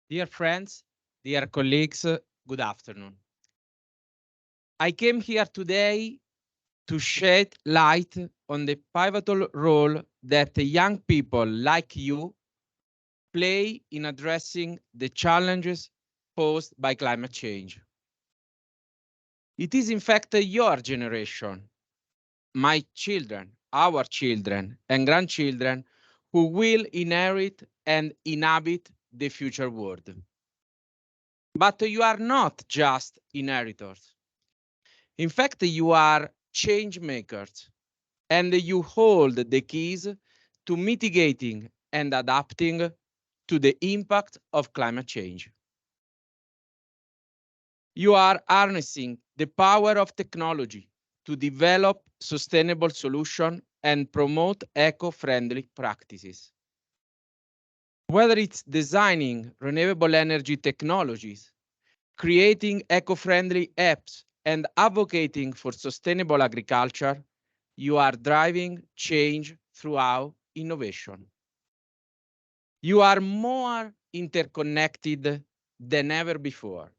Dear friends, dear colleagues, good afternoon. I came here today to shed light on the pivotal role that young people like you play in addressing the challenges posed by climate change. It is in fact your generation, my children, our children and grandchildren who will inherit and inhabit the future world. But you are not just inheritors. In fact, you are change makers, and you hold the keys to mitigating and adapting to the impact of climate change. You are harnessing the power of technology to develop sustainable solutions and promote eco-friendly practices. Whether it's designing renewable energy technologies, creating eco-friendly apps, and advocating for sustainable agriculture, you are driving change throughout innovation. You are more interconnected than ever before.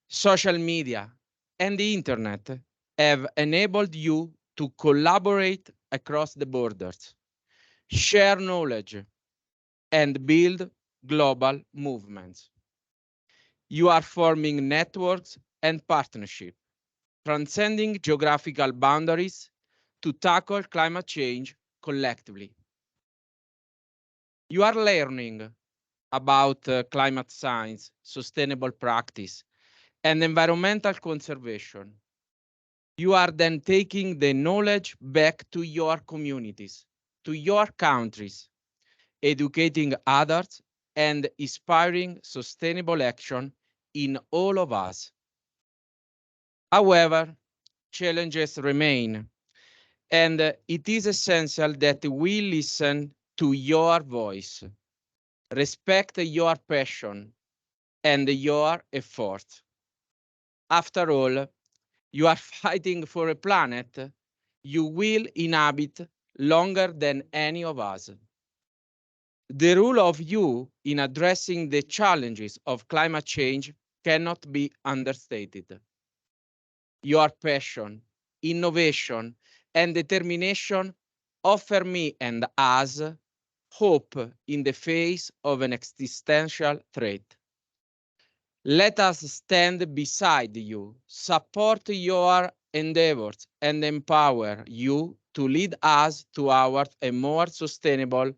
Social media and the internet have enabled you to collaborate across the borders, share knowledge, and build global movements. You are forming networks and partnerships, transcending geographical boundaries to tackle climate change collectively. You are learning about climate science, sustainable practice, and environmental conservation. You are then taking the knowledge back to your communities, to your countries, educating others and inspiring sustainable action in all of us. However, challenges remain, and it is essential that we listen to your voice, respect your passion, and your effort. After all, you are fighting for a planet you will inhabit longer than any of us. The role of you in addressing the challenges of climate change cannot be understated. Your passion, innovation, and determination offer me and us hope in the face of an existential threat. Let us stand beside you, support your endeavors, and empower you to lead us toward a more sustainable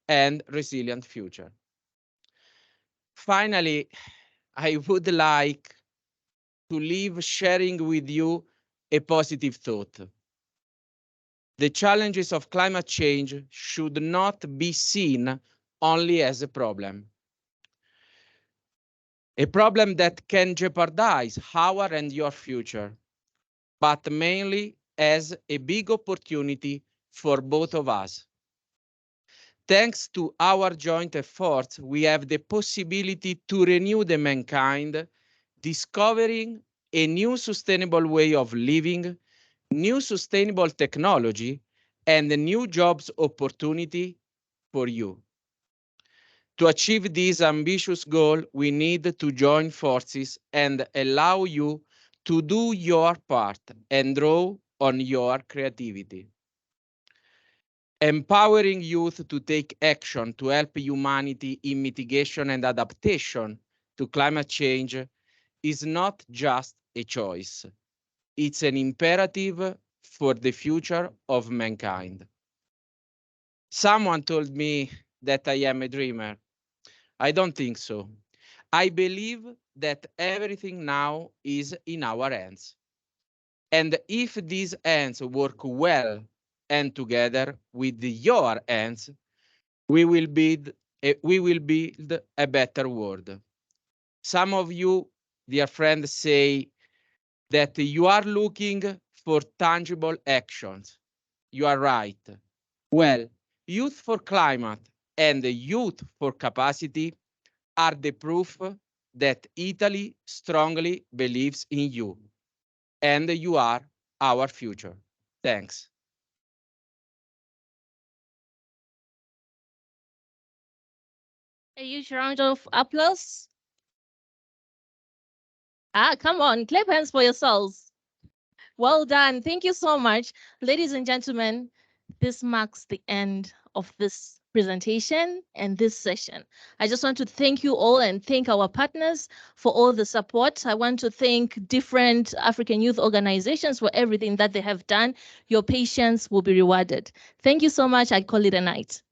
and resilient future. Finally, I would like to leave sharing with you a positive thought. The challenges of climate change should not be seen only as a problem that can jeopardize our and your future, but mainly as a big opportunity for both of us. Thanks to our joint efforts, we have the possibility to renew the mankind, discovering a new sustainable way of living, new sustainable technology, and a new jobs opportunity for you. To achieve this ambitious goal, we need to join forces and allow you to do your part and draw on your creativity. Empowering youth to take action to help humanity in mitigation and adaptation to climate change is not just a choice. It's an imperative for the future of mankind. Someone told me that I am a dreamer. I don't think so. I believe that everything now is in our hands. And if these hands work well, and together with your hands, we will build a better world. Some of you, dear friends, say that you are looking for tangible actions. You are right. Well, Youth for Climate and Youth for Capacity are the proof that Italy strongly believes in you, and you are our future. Thanks. A huge round of applause. Come on, clap hands for yourselves. Well done. Thank you so much. Ladies and gentlemen, this marks the end of this presentation and this session. I just want to thank you all and thank our partners for all the support. I want to thank different African youth organizations for everything that they have done. Your patience will be rewarded. Thank you so much. I call it a night.